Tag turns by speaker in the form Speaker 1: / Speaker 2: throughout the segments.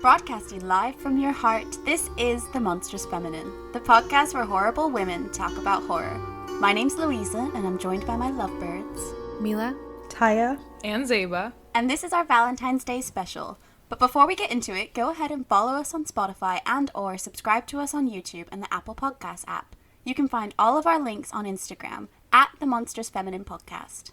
Speaker 1: Broadcasting live from your heart, this is The Monstrous Feminine, the podcast where horrible women talk about horror. My name's Louisa, and I'm joined by my lovebirds,
Speaker 2: Mila,
Speaker 3: Tyia,
Speaker 4: and Zeba.
Speaker 1: And this is our Valentine's Day special. But before we get into it, go ahead and follow us on Spotify and or subscribe to us on YouTube and the Apple Podcasts app. You can find all of our links on Instagram at The Monstrous Feminine Podcast.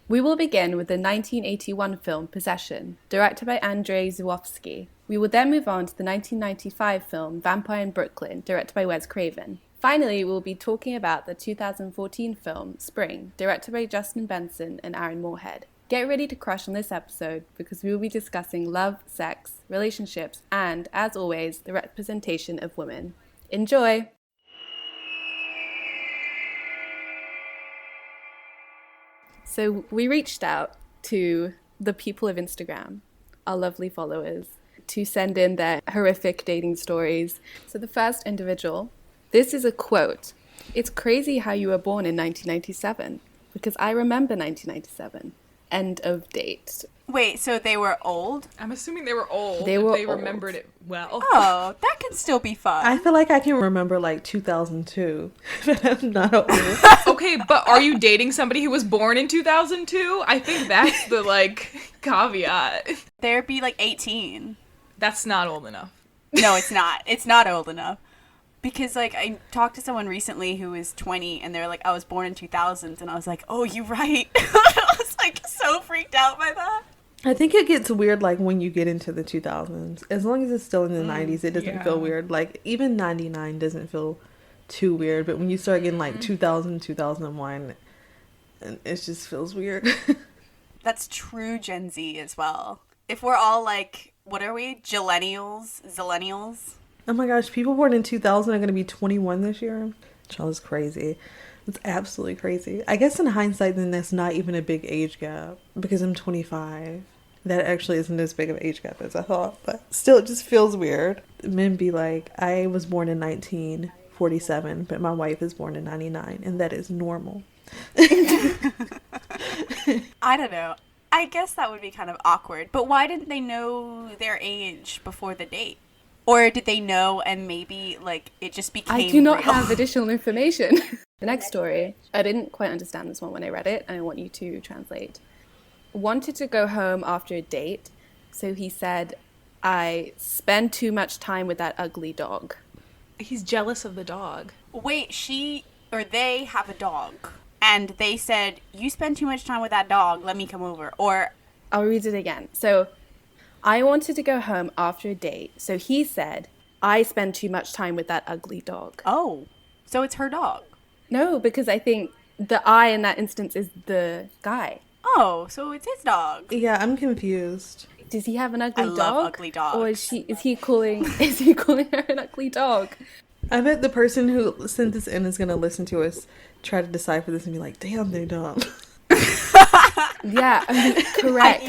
Speaker 2: We will begin with the 1981 film Possession, directed by Andrzej Żuławski. We will then move on to the 1995 film Vampire in Brooklyn, directed by Wes Craven. Finally, we will be talking about the 2014 film Spring, directed by Justin Benson and Aaron Moorhead. Get ready to crush on this episode because we will be discussing love, sex, relationships, and, as always, the representation of women. Enjoy! So we reached out to the people of Instagram, our lovely followers, to send in their horrific dating stories. So the first individual, this is a quote. "It's crazy how you were born in 1997, because I remember 1997. End of date."
Speaker 1: Wait, so they were old?
Speaker 4: I'm assuming they were old.
Speaker 2: They were
Speaker 4: They
Speaker 2: old.
Speaker 4: remembered it well.
Speaker 1: Oh, that can still be fun.
Speaker 3: I feel like I can remember like 2002, but I'm not old.
Speaker 4: Okay, but are you dating somebody who was born in 2002? I think that's the, caveat.
Speaker 1: They'd be like 18.
Speaker 4: That's not old enough.
Speaker 1: No, it's not. It's not old enough. Because, I talked to someone recently who was 20, and they're like, I was born in 2000, and I was like, oh, you're right. I was, so freaked out by that.
Speaker 3: I think it gets weird, when you get into the 2000s. As long as it's still in the 90s, it doesn't feel weird. Even 99 doesn't feel too weird, but when you start getting, 2000, 2001, it just feels weird.
Speaker 1: That's true Gen Z as well. If we're all, what are we? Zillennials?
Speaker 3: Oh my gosh, people born in 2000 are going to be 21 this year? Child is crazy. It's absolutely crazy. I guess in hindsight, then that's not even a big age gap because I'm 25. That actually isn't as big of an age gap as I thought, but still, it just feels weird. Men be like, I was born in 1947, but my wife is born in 99, and that is normal.
Speaker 1: I don't know. I guess that would be kind of awkward, but why didn't they know their age before the date? Or did they know and maybe, it just became
Speaker 2: I do not
Speaker 1: real?
Speaker 2: have additional information. The next story, I didn't quite understand this one when I read it, and I want you to translate. Wanted to go home after a date, so he said, I spend too much time with that ugly dog.
Speaker 4: He's jealous of the dog.
Speaker 1: Wait, they have a dog, and they said, you spend too much time with that dog, let me come over, or...
Speaker 2: I'll read it again. So, I wanted to go home after a date, so he said, I spend too much time with that ugly dog.
Speaker 1: Oh, so it's her dog.
Speaker 2: No, because I think the I in that instance is the guy.
Speaker 1: Oh, so it's his dog.
Speaker 3: Yeah, I'm confused.
Speaker 2: Does he have an ugly dog?
Speaker 1: I love ugly dogs.
Speaker 2: Or is he calling her an ugly dog?
Speaker 3: I bet the person who sent this in is going to listen to us try to decipher this and be like, damn, they're dumb.
Speaker 2: Yeah, correct.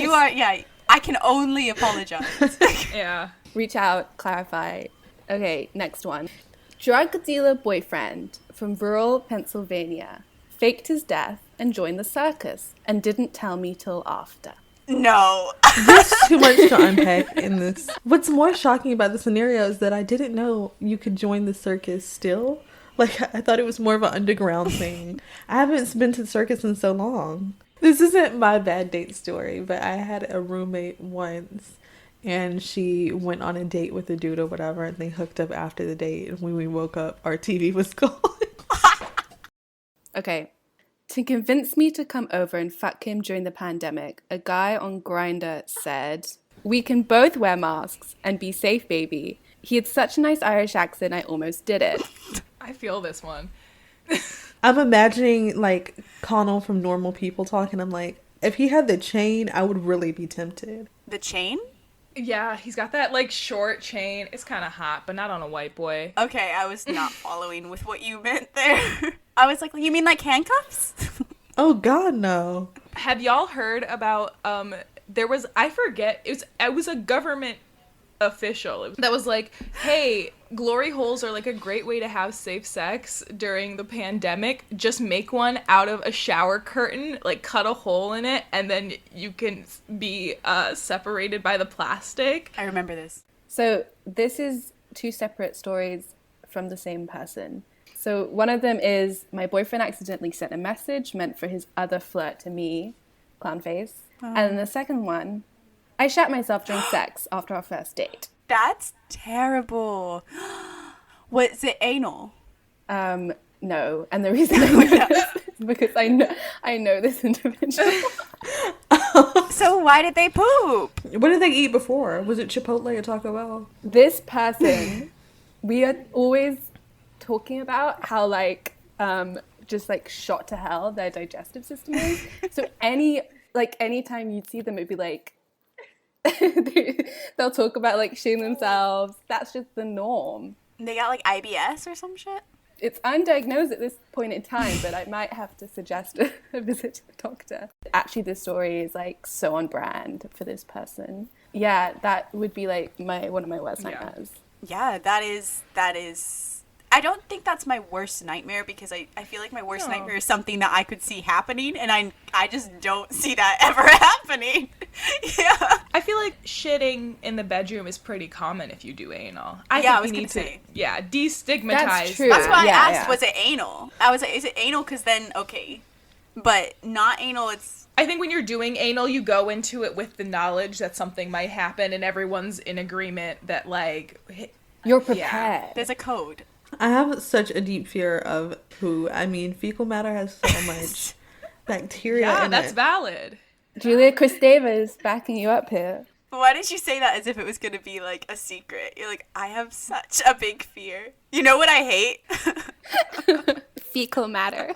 Speaker 1: I can only apologize.
Speaker 4: Yeah.
Speaker 2: Reach out, clarify. Okay, next one. Drug dealer boyfriend from rural Pennsylvania faked his death and joined the circus and didn't tell me till after.
Speaker 1: No.
Speaker 3: There's too much to unpack in this. What's more shocking about the scenario is that I didn't know you could join the circus still. I thought it was more of an underground thing. I haven't been to the circus in so long. This isn't my bad date story, but I had a roommate once, and she went on a date with a dude or whatever, and they hooked up after the date, and when we woke up, our TV was gone.
Speaker 2: Okay. To convince me to come over and fuck him during the pandemic, a guy on Grindr said, we can both wear masks and be safe, baby. He had such a nice Irish accent, I almost did it.
Speaker 4: I feel this one.
Speaker 3: I'm imagining, Connell from Normal People talking. I'm like, if he had the chain, I would really be tempted.
Speaker 1: The chain?
Speaker 4: Yeah, he's got that, short chain. It's kind of hot, but not on a white boy.
Speaker 1: Okay, I was not following with what you meant there. I was like, you mean handcuffs?
Speaker 3: Oh, God, no.
Speaker 4: Have y'all heard about, there was, I forget, it was a government official that was like, hey, glory holes are like a great way to have safe sex during the pandemic. Just make one out of a shower curtain, like cut a hole in it, and then you can be separated by the plastic.
Speaker 1: I remember this.
Speaker 2: So this is 2 separate stories from the same person. So one of them is my boyfriend accidentally sent a message meant for his other flirt to me, clown face. And then the second one, I shat myself during sex after our first date.
Speaker 1: That's terrible. Was it anal?
Speaker 2: No, and the reason I know this is because I know this individual.
Speaker 1: So why did they poop?
Speaker 3: What did they eat before? Was it Chipotle or Taco Bell?
Speaker 2: This person, we are always talking about how like just like shot to hell their digestive system is. So anytime you'd see them, it'd be like they'll talk about like shitting themselves. That's just the norm.
Speaker 1: They got like IBS or some shit?
Speaker 2: It's undiagnosed at this point in time, but I might have to suggest a visit to the doctor. Actually, this story is like so on brand for this person. Yeah, that would be like one of my worst nightmares.
Speaker 1: Yeah, that is. I don't think that's my worst nightmare because I feel like my worst nightmare is something that I could see happening, and I just don't see that ever happening. Yeah.
Speaker 4: I feel like shitting in the bedroom is pretty common if you do anal.
Speaker 1: I was going to say.
Speaker 4: Yeah, destigmatize.
Speaker 2: That's true.
Speaker 1: That's why I asked, was it anal? I was like, is it anal? Because then, okay. But not anal, it's...
Speaker 4: I think when you're doing anal, you go into it with the knowledge that something might happen, and everyone's in agreement that, like...
Speaker 2: You're prepared.
Speaker 1: Yeah, there's a code.
Speaker 3: I have such a deep fear of poo. I mean, fecal matter has so much bacteria in it.
Speaker 4: Yeah, that's valid.
Speaker 2: Julia Kristeva is backing you up here.
Speaker 1: Why did you say that as if it was going to be, like, a secret? You're like, I have such a big fear. You know what I hate?
Speaker 2: Fecal matter.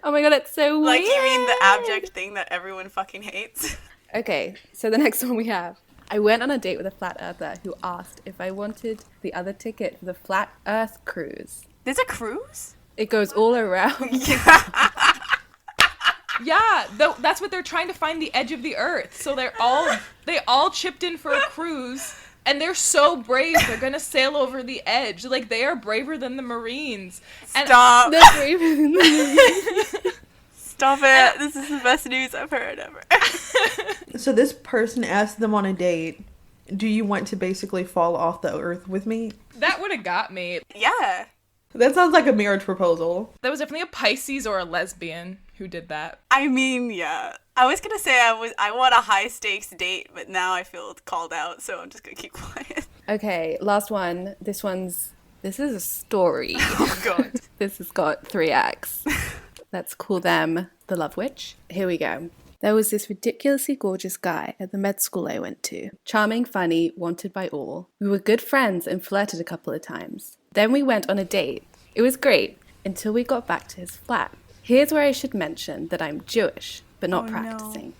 Speaker 2: Oh my god, that's so weird.
Speaker 1: Like, you mean the abject thing that everyone fucking hates?
Speaker 2: Okay, so the next one we have. I went on a date with a flat earther who asked if I wanted the other ticket for the Flat Earth cruise.
Speaker 1: There's a cruise?
Speaker 2: It goes all around.
Speaker 4: Yeah, that's what they're trying to find, the edge of the earth. So they all chipped in for a cruise, and they're so brave. They're gonna sail over the edge. Like, they are braver than the Marines.
Speaker 1: Stop.
Speaker 2: They're braver than the Marines.
Speaker 1: Stop it. This is the best news I've heard ever.
Speaker 3: So this person asked them on a date, do you want to basically fall off the earth with me?
Speaker 4: That would have got me.
Speaker 1: Yeah.
Speaker 3: That sounds like a marriage proposal.
Speaker 4: That was definitely a Pisces or a lesbian who did that.
Speaker 1: I mean, yeah. I was going to say I want a high stakes date, but now I feel called out, so I'm just going to keep quiet.
Speaker 2: Okay, last one. This is a story.
Speaker 1: Oh, God.
Speaker 2: This has got 3 acts. Let's call them the Love Witch. Here we go. There was this ridiculously gorgeous guy at the med school I went to. Charming, funny, wanted by all. We were good friends and flirted a couple of times. Then we went on a date. It was great until we got back to his flat. Here's where I should mention that I'm Jewish, but not practicing.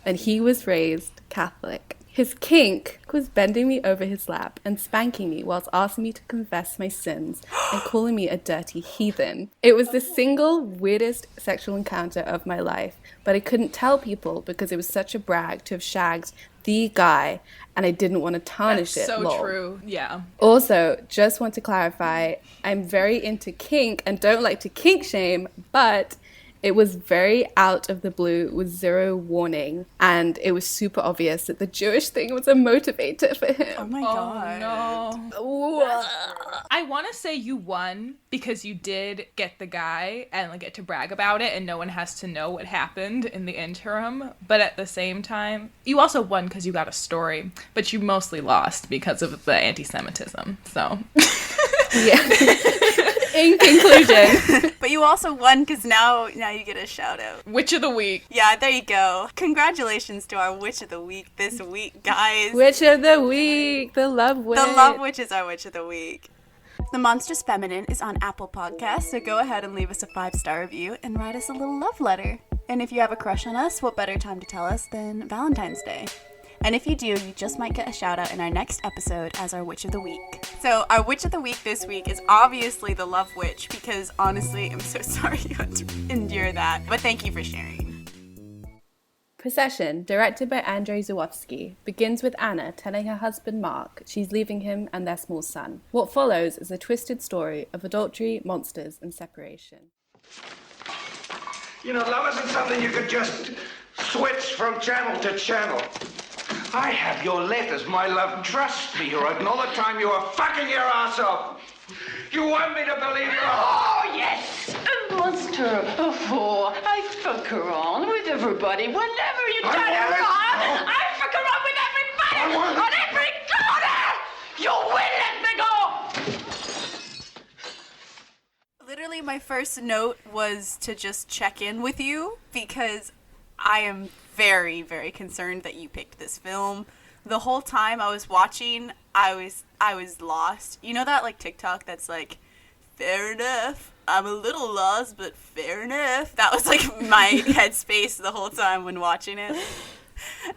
Speaker 2: And he was raised Catholic. His kink was bending me over his lap and spanking me whilst asking me to confess my sins and calling me a dirty heathen. It was the single weirdest sexual encounter of my life, but I couldn't tell people because it was such a brag to have shagged the guy, and I didn't want to tarnish
Speaker 4: That's
Speaker 2: it.
Speaker 4: so
Speaker 2: lol.
Speaker 4: true. Yeah.
Speaker 2: Also, just want to clarify, I'm very into kink and don't like to kink shame, but it was very out of the blue with 0 warning, and it was super obvious that the Jewish thing was a motivator for him.
Speaker 1: Oh my God.
Speaker 4: No. I want to say you won because you did get the guy and like get to brag about it, and no one has to know what happened in the interim. But at the same time, you also won because you got a story, but you mostly lost because of the anti-Semitism. So,
Speaker 2: Yeah. In conclusion.
Speaker 1: But you also won because now you get a shout out.
Speaker 4: Witch of the week.
Speaker 1: Yeah, there you go. Congratulations to our Witch of the Week this week, guys.
Speaker 2: Witch of the week, the Love Witch.
Speaker 1: The Love Witch is our Witch of the Week. The Monstrous Feminine is on Apple Podcasts, so go ahead and leave us a 5-star review and write us a little love letter. And if you have a crush on us, what better time to tell us than Valentine's Day? And if you do, you just might get a shout out in our next episode as our Witch of the Week. So our Witch of the Week this week is obviously the Love Witch, because honestly, I'm so sorry you had to endure that. But thank you for sharing.
Speaker 2: Possession, directed by Andrzej Żuławski, begins with Anna telling her husband Mark she's leaving him and their small son. What follows is a twisted story of adultery, monsters, and separation.
Speaker 5: You know, love isn't something you could just switch from channel to channel. I have your letters, my love. Trust me, Ruud. And all the time you are fucking your ass off. You want me to believe you?
Speaker 6: Oh, yes! A monster, a fool. I fuck her on with everybody. Whenever you turn her on, I fuck her on with everybody! On every corner! You will let me go!
Speaker 1: Literally, my first note was to just check in with you because I am very, very concerned that you picked this film. The whole time I was watching, I was lost. You know that like TikTok that's like, fair enough. I'm a little lost, but fair enough. That was like my headspace the whole time when watching it.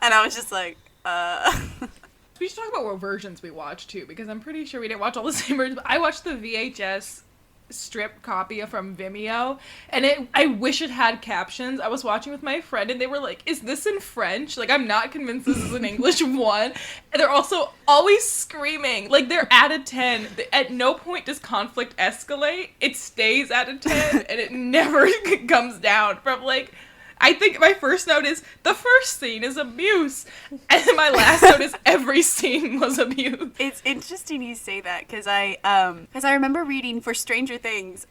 Speaker 1: And I was just like,
Speaker 4: We should talk about what versions we watched too, because I'm pretty sure we didn't watch all the same versions. I watched the VHS strip copy from Vimeo, and I wish it had captions. I was watching with my friend and they were like, is this in French? Like, I'm not convinced this is in English. One, and they're also always screaming, like they're at a 10. At no point does conflict escalate. It stays at a 10 and it never comes down from like, I think my first note is the first scene is abuse, and then my last note is every scene was abuse.
Speaker 1: it's interesting you say that because I remember reading for Stranger Things,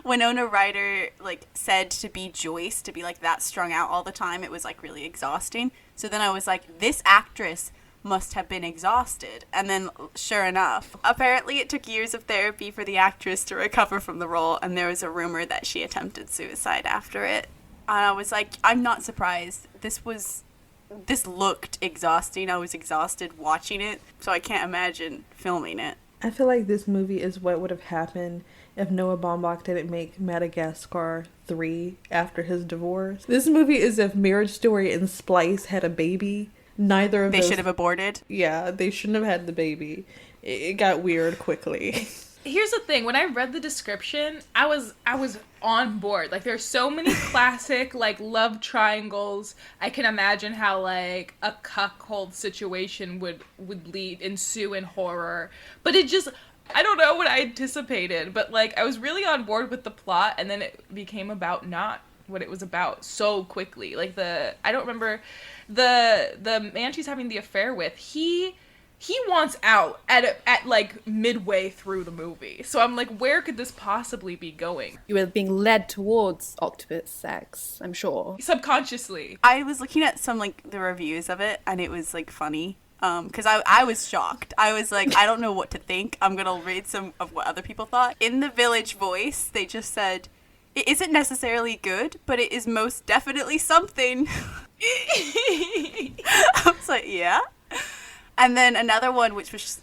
Speaker 1: Winona Ryder like said to be Joyce, to be like that strung out all the time, it was like really exhausting. So then I was like, this actress must have been exhausted. And then sure enough, apparently it took years of therapy for the actress to recover from the role, and there was a rumor that she attempted suicide after it. And I was like, I'm not surprised. This looked exhausting. I was exhausted watching it, so I can't imagine filming it.
Speaker 3: I feel like this movie is what would have happened if Noah Baumbach didn't make Madagascar 3 after his divorce. This movie is if Marriage Story and Splice had a baby. Neither of
Speaker 1: They
Speaker 3: those
Speaker 1: should have aborted.
Speaker 3: Yeah, they shouldn't have had the baby. It got weird quickly.
Speaker 4: Here's the thing, when I read the description, I was on board. Like, there's so many classic, like, love triangles. I can imagine how, like, a cuckold situation would ensue in horror. But it just, I don't know what I anticipated. But, like, I was really on board with the plot, and then it became about not what it was about so quickly. Like, I don't remember, the man she's having the affair with, he wants out at like midway through the movie. So I'm like, where could this possibly be going?
Speaker 2: You were being led towards octopus sex, I'm sure.
Speaker 4: Subconsciously.
Speaker 1: I was looking at some like the reviews of it, and it was like funny. Because I was shocked. I was like, I don't know what to think. I'm going to read some of what other people thought. In the Village Voice, they just said, it isn't necessarily good, but it is most definitely something. I was like, yeah. And then another one, which was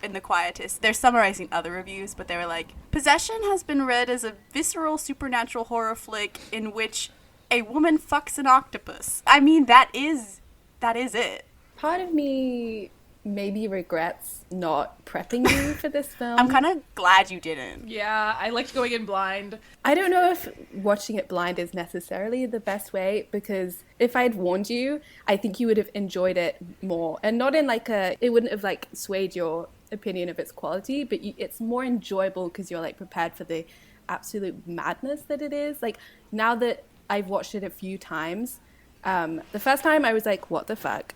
Speaker 1: in The Quietest, they're summarizing other reviews, but they were like, Possession has been read as a visceral supernatural horror flick in which a woman fucks an octopus. I mean, that is it.
Speaker 2: Part of me maybe regrets not prepping you for this film.
Speaker 1: I'm kind of glad you didn't.
Speaker 4: Yeah, I liked going in blind.
Speaker 2: I don't know if watching it blind is necessarily the best way, because if I'd warned you, I think you would have enjoyed it more. And not in like it wouldn't have like swayed your opinion of its quality, but it's more enjoyable because you're like prepared for the absolute madness that it is. Like, now that I've watched it a few times, the first time I was like, what the fuck?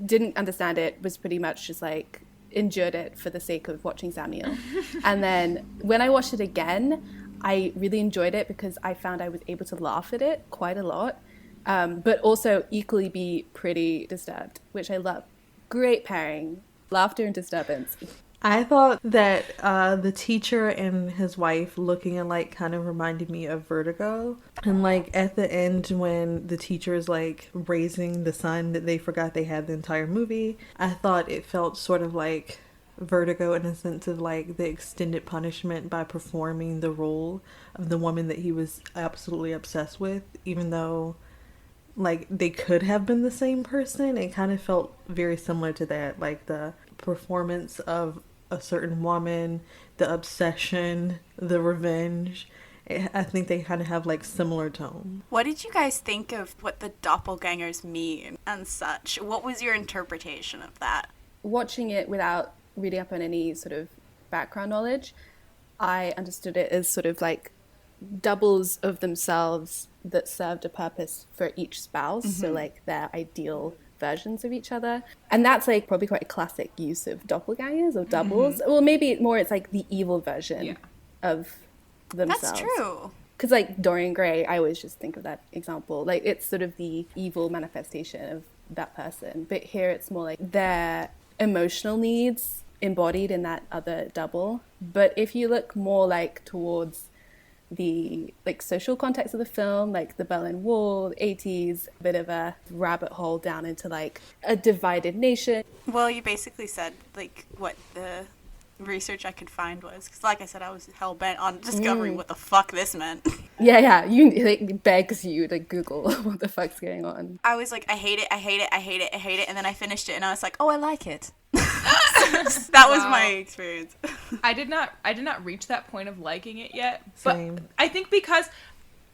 Speaker 2: Didn't understand it, was pretty much just like endured it for the sake of watching Samuel. And then when I watched it again, I really enjoyed it because I found I was able to laugh at it quite a lot, but also equally be pretty disturbed, which I love. Great pairing, laughter and disturbance.
Speaker 3: I thought that the teacher and his wife looking alike kind of reminded me of Vertigo. And like at the end when the teacher is like raising the son that they forgot they had the entire movie, I thought it felt sort of like Vertigo in a sense of like the extended punishment by performing the role of the woman that he was absolutely obsessed with, even though like they could have been the same person. It kind of felt very similar to that, like the performance of a certain woman, the obsession, the revenge, I think they kind of have like similar tone.
Speaker 1: What did you guys think of what the doppelgangers mean and such? What was your interpretation of that?
Speaker 2: Watching it without reading up on any sort of background knowledge, I understood it as sort of like doubles of themselves that served a purpose for each spouse. So like their ideal versions of each other. And that's like probably quite a classic use of doppelgangers or doubles. Well, maybe more it's like the evil version of themselves.
Speaker 1: That's true.
Speaker 2: Because like Dorian Gray, I always just think of that example. Like it's sort of the evil manifestation of that person. But here it's more like their emotional needs embodied in that other double. But if you look more like towards the like social context of the film, like the Berlin Wall, the 80s, a bit of a rabbit hole down into like a divided nation.
Speaker 1: Well, you basically said like what the research I could find was, because like I said, I was hell-bent on discovering what the fuck this meant.
Speaker 2: Yeah, you like begs you to Google what the fuck's going on.
Speaker 1: I was like, I hate it, and then I finished it and I was like, oh, I like it. That was my experience.
Speaker 4: I did not reach that point of liking it yet. But
Speaker 3: Same.
Speaker 4: I think because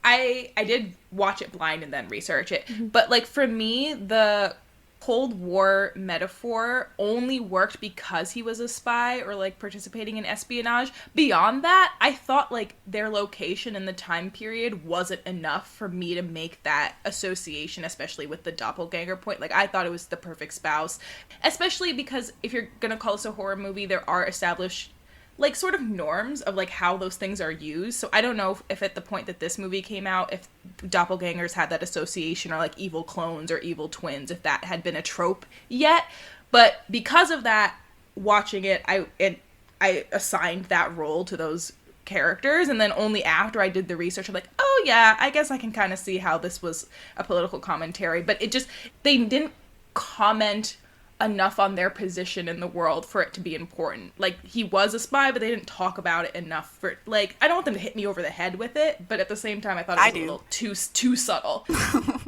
Speaker 4: I did watch it blind and then research it. But like for me, the Cold War metaphor only worked because he was a spy or like participating in espionage. Beyond that, I thought like their location and the time period wasn't enough for me to make that association, especially with the doppelganger point. Like I thought it was the perfect spouse, especially because if you're gonna call this a horror movie, there are established like sort of norms of like how those things are used. So I don't know if at the point that this movie came out, if doppelgangers had that association or like evil clones or evil twins, if that had been a trope yet. But because of that, watching it, I assigned that role to those characters, and then only after I did the research, I'm like, oh yeah, I guess I can kind of see how this was a political commentary. But it just, they didn't comment enough on their position in the world for it to be important. Like, he was a spy, but they didn't talk about it enough for, like, I don't want them to hit me over the head with it, but at the same time, I thought it was a little too subtle.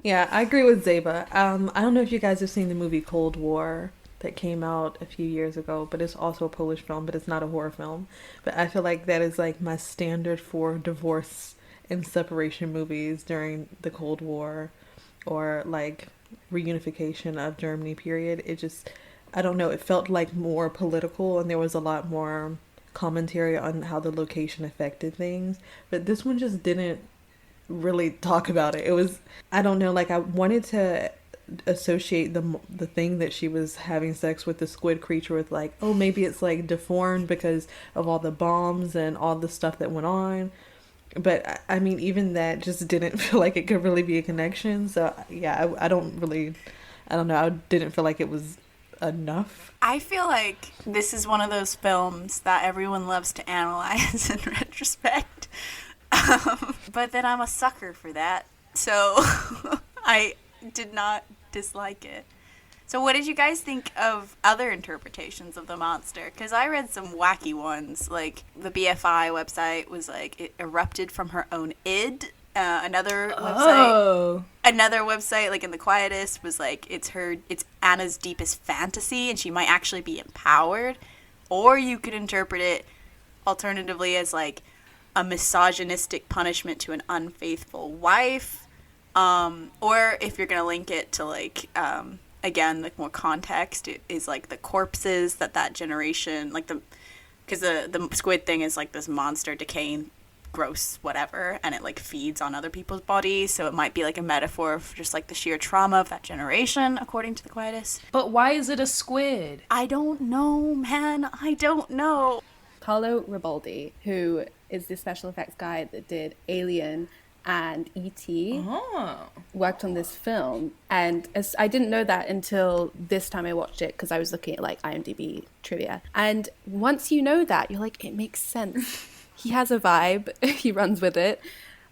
Speaker 3: Yeah, I agree with Zeba. I don't know if you guys have seen the movie Cold War that came out a few years ago, but it's also a Polish film, but it's not a horror film. But I feel like that is like my standard for divorce and separation movies during the Cold War, or like reunification of Germany period. It just, I don't know, it felt like more political, and there was a lot more commentary on how the location affected things. But this one just didn't really talk about it. It was, I don't know, like I wanted to associate the thing that she was having sex with the squid creature with like, oh, maybe it's like deformed because of all the bombs and all the stuff that went on. But I mean, even that just didn't feel like it could really be a connection. So yeah, I don't know. I didn't feel like it was enough.
Speaker 1: I feel like this is one of those films that everyone loves to analyze in retrospect. But then I'm a sucker for that. So I did not dislike it. So what did you guys think of other interpretations of the monster? Because I read some wacky ones. Like, the BFI website was like, it erupted from her own id. Another website, like in The Quietest, was like, it's Anna's deepest fantasy, and she might actually be empowered. Or you could interpret it alternatively as like a misogynistic punishment to an unfaithful wife. Or if you're gonna link it to like again, like more context, it is like the corpses that generation, like because the squid thing is like this monster decaying, gross whatever, and it like feeds on other people's bodies, so it might be like a metaphor for just like the sheer trauma of that generation, according to The Quietest.
Speaker 4: But why is it a squid?
Speaker 1: I don't know, man. I don't know.
Speaker 2: Carlo Ribaldi, who is the special effects guy that did Alien and E.T., worked on this film, and I didn't know that until this time I watched it, because I was looking at like IMDb trivia, and once you know that, you're like, it makes sense. He has a vibe, he runs with it.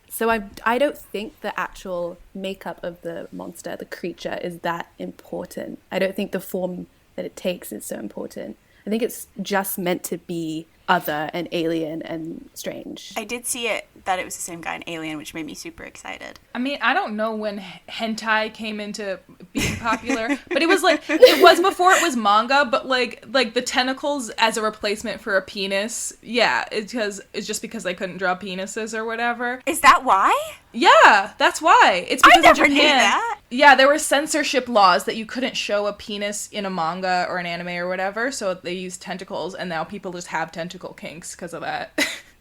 Speaker 2: So I don't think the actual makeup of the monster, the creature, is that important. I don't think the form that it takes is so important. I think it's just meant to be other and alien and strange.
Speaker 1: I did see it, that it was the same guy in Alien, which made me super excited.
Speaker 4: I mean, I don't know when hentai came into being popular, but it was like, it was before it was manga, but like the tentacles as a replacement for a penis. Yeah, it's just because they couldn't draw penises or whatever.
Speaker 1: Is that why?
Speaker 4: Yeah, that's why. It's because
Speaker 1: I never
Speaker 4: in
Speaker 1: knew
Speaker 4: Japan,
Speaker 1: that.
Speaker 4: Yeah, there were censorship laws that you couldn't show a penis in a manga or an anime or whatever, so they used tentacles, and now people just have tentacle kinks because of that.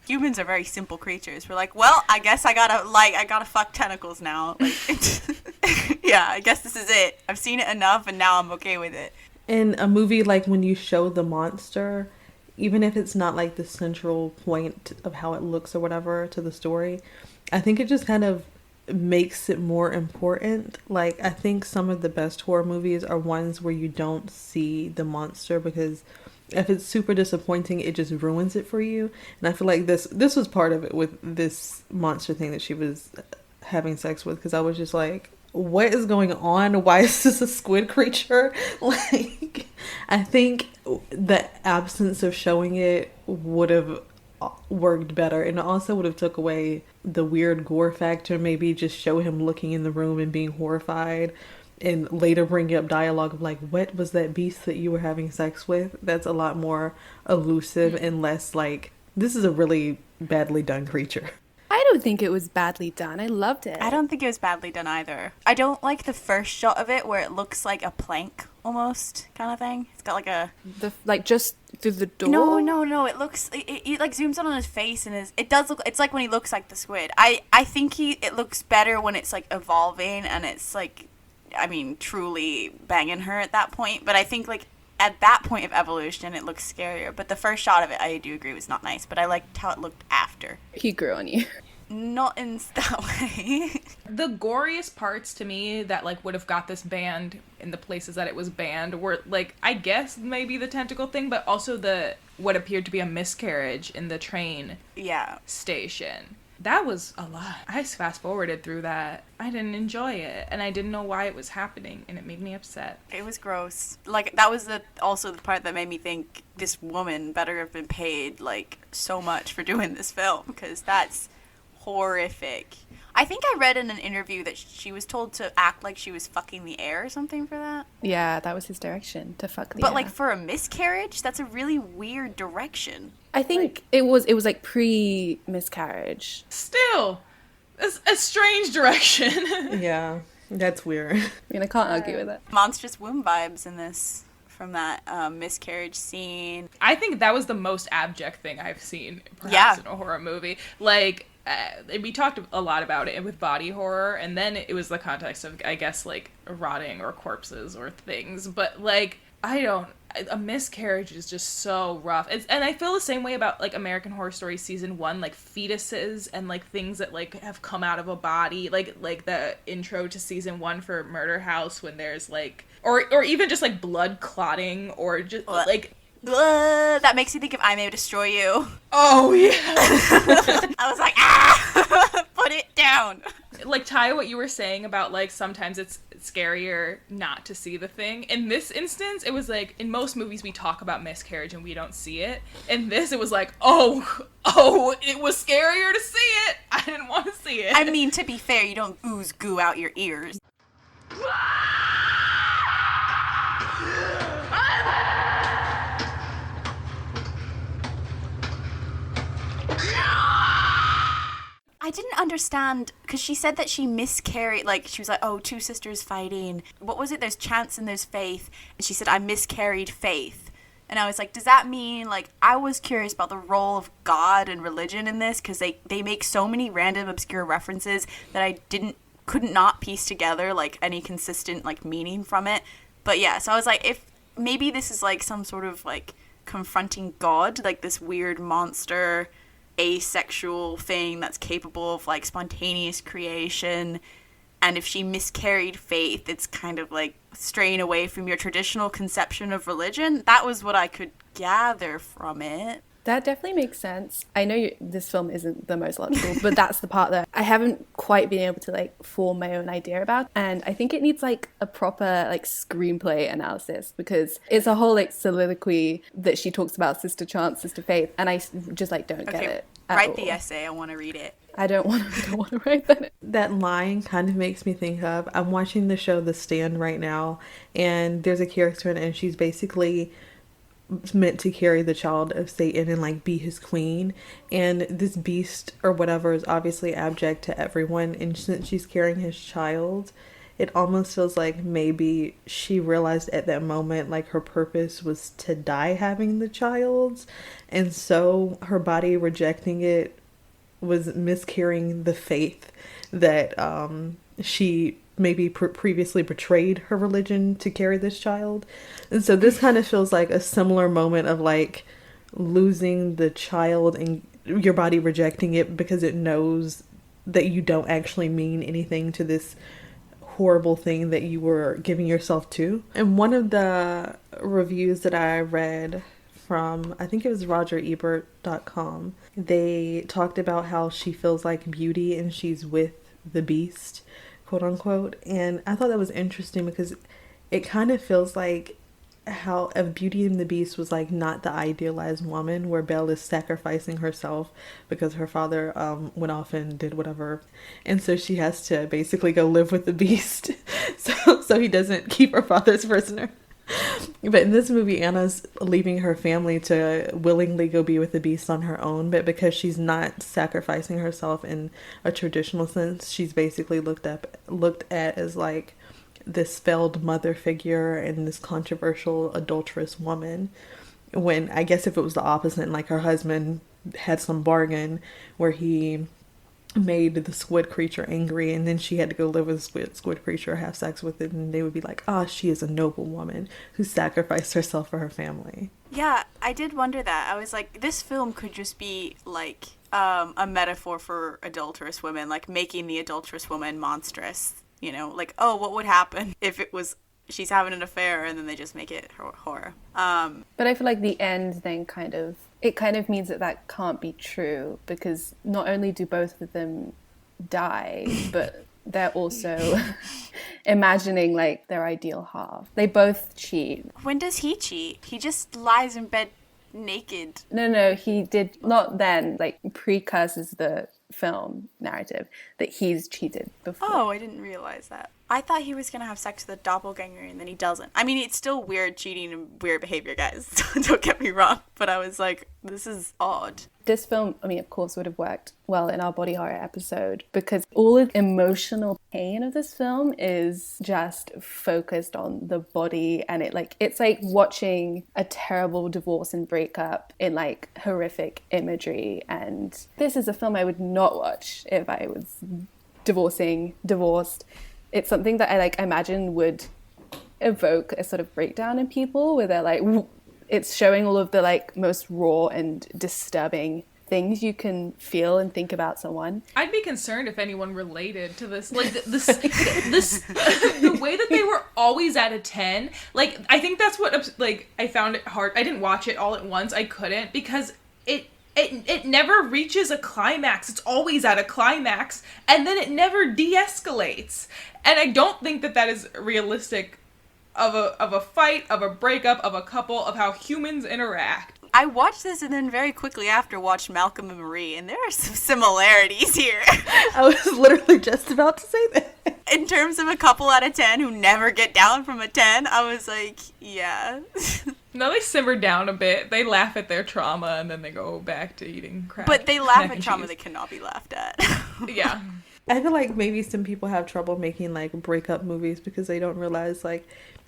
Speaker 1: Humans are very simple creatures. We're like, well, I guess I gotta fuck tentacles now. Like, yeah, I guess this is it. I've seen it enough, and now I'm okay with it.
Speaker 3: In a movie, like when you show the monster, even if it's not like the central point of how it looks or whatever to the story, I think it just kind of makes it more important. Like, I think some of the best horror movies are ones where you don't see the monster, because if it's super disappointing, it just ruins it for you. And I feel like this was part of it with this monster thing that she was having sex with, because I was just like, what is going on? Why is this a squid creature? Like, I think the absence of showing it would have worked better, and it also would have took away the weird gore factor. Maybe just show him looking in the room and being horrified, and later bring up dialogue of like, what was that beast that you were having sex with? That's a lot more elusive and less like, this is a really badly done creature.
Speaker 2: I don't think it was badly done. I loved it.
Speaker 1: I don't think it was badly done either. I don't like the first shot of it where it looks like a plank almost kind of thing. It's got like a...
Speaker 2: like just through the door?
Speaker 1: No. It looks... It like zooms in on his face and it does look... It's like when he looks like the squid. I think it looks better when it's like evolving and it's like... I mean, truly banging her at that point. But I think, like, at that point of evolution, it looks scarier. But the first shot of it, I do agree, was not nice. But I liked how it looked after.
Speaker 2: He grew on you.
Speaker 1: Not in that way.
Speaker 4: The goriest parts to me that, like, would have got this banned in the places that it was banned were, like, I guess maybe the tentacle thing, but also what appeared to be a miscarriage in the train station. That was a lot. I fast forwarded through that. I didn't enjoy it, and I didn't know why it was happening, and it made me upset.
Speaker 1: It was gross. Like, that was also the part that made me think this woman better have been paid, like, so much for doing this film, because that's horrific. I think I read in an interview that she was told to act like she was fucking the air or something for that.
Speaker 2: Yeah, that was his direction, to fuck the air.
Speaker 1: But, like, for a miscarriage, that's a really weird direction.
Speaker 2: I think it was like pre-miscarriage.
Speaker 4: Still, it's a strange direction.
Speaker 3: Yeah, that's weird.
Speaker 2: I mean, I can't argue with it.
Speaker 1: Monstrous womb vibes in this from that miscarriage scene.
Speaker 4: I think that was the most abject thing I've seen, perhaps, in a horror movie. Like, we talked a lot about it with body horror, and then it was the context of, I guess, like, rotting or corpses or things. But, like, a miscarriage is just so rough. And I feel the same way about, like, American Horror Story Season 1, like, fetuses and, like, things that, like, have come out of a body. Like the intro to Season 1 for Murder House when there's, like... Or even just, like, blood clotting or just, like...
Speaker 1: That makes you think of I May Destroy You.
Speaker 4: Oh, yeah.
Speaker 1: I was like, ah! Put it down.
Speaker 4: Like, Tyia, what you were saying about, like, sometimes it's scarier not to see the thing. In this instance, it was like, in most movies we talk about miscarriage and we don't see it. In this, it was like, oh, it was scarier to see it. I didn't want to see it.
Speaker 1: I mean, to be fair, you don't ooze goo out your ears. I didn't understand, because she said that she miscarried, like, she was like, oh, two sisters fighting. What was it? There's chance and there's faith. And she said, I miscarried faith. And I was like, does that mean, like, I was curious about the role of God and religion in this, because they make so many random, obscure references that I could not piece together, like, any consistent, like, meaning from it. But yeah, so I was like, if maybe this is, like, some sort of, like, confronting God, like, this weird monster asexual thing that's capable of, like, spontaneous creation, and if she miscarried faith, it's kind of like straying away from your traditional conception of religion. That was what I could gather from it.
Speaker 2: That definitely makes sense. I know this film isn't the most logical, but that's the part that I haven't quite been able to like form my own idea about. And I think it needs like a proper like screenplay analysis, because it's a whole like soliloquy that she talks about Sister Chance, Sister Faith, and I just like don't get it.
Speaker 1: Write the essay. I want to read it.
Speaker 2: I don't want to write that.
Speaker 3: That line kind of makes me think of, I'm watching the show The Stand right now, and there's a character in it, and she's basically meant to carry the child of Satan and like be his queen, and this beast or whatever is obviously abject to everyone, and since she's carrying his child, it almost feels like maybe she realized at that moment like her purpose was to die having the child, and so her body rejecting it was miscarrying the faith that she maybe previously betrayed her religion to carry this child. And so this kind of feels like a similar moment of like losing the child and your body rejecting it because it knows that you don't actually mean anything to this horrible thing that you were giving yourself to. And one of the reviews that I read from, I think it was RogerEbert.com, they talked about how she feels like Beauty and she's with the beast, quote unquote. And I thought that was interesting because it kind of feels like how if Beauty and the Beast was like not the idealized woman, where Belle is sacrificing herself because her father went off and did whatever, and so she has to basically go live with the beast so he doesn't keep her father's prisoner. But in this movie, Anna's leaving her family to willingly go be with the beast on her own, but because she's not sacrificing herself in a traditional sense, she's basically looked at as like this failed mother figure and this controversial adulterous woman, when I guess if it was the opposite, like her husband had some bargain where he made the squid creature angry and then she had to go live with the squid creature, have sex with it, and they would be like, she is a noble woman who sacrificed herself for her family.
Speaker 1: Yeah, I did wonder that. I was like, this film could just be like a metaphor for adulterous women, like making the adulterous woman monstrous. You know, like, what would happen if it was she's having an affair and then they just make it horror.
Speaker 2: But I feel like the end then kind of means that can't be true, because not only do both of them die, but they're also imagining like their ideal half. They both cheat.
Speaker 1: When does he cheat? He just lies in bed naked.
Speaker 2: No, he did not then, like precurses the film narrative that he's cheated before.
Speaker 1: Oh, I didn't realize that. I thought he was going to have sex with a doppelganger and then he doesn't. I mean, it's still weird cheating and weird behavior, guys. Don't get me wrong. But I was like, this is odd.
Speaker 2: This film, I mean, of course, would have worked well in our body horror episode, because all the emotional pain of this film is just focused on the body, and it's like watching a terrible divorce and breakup in like horrific imagery. And this is a film I would not watch if I was divorced. It's something that I imagine would evoke a sort of breakdown in people, where they're like, it's showing all of the most raw and disturbing things you can feel and think about someone.
Speaker 4: I'd be concerned if anyone related to this. The way that they were always at a 10. I think that's what I found it hard. I didn't watch it all at once. I couldn't, because it never reaches a climax. It's always at a climax, and then it never de-escalates. And I don't think that is realistic of a fight, of a breakup, of a couple, of how humans interact.
Speaker 1: I watched this and then very quickly after watched Malcolm and Marie, and there are some similarities here.
Speaker 3: I was literally just about to say that.
Speaker 1: In terms of a couple out of 10 who never get down from a 10, I was like, yeah.
Speaker 4: No, they simmer down a bit. They laugh at their trauma and then they go back to eating crap.
Speaker 1: But they laugh at trauma that cannot be laughed at.
Speaker 4: Yeah.
Speaker 3: I feel like maybe some people have trouble making breakup movies because they don't realize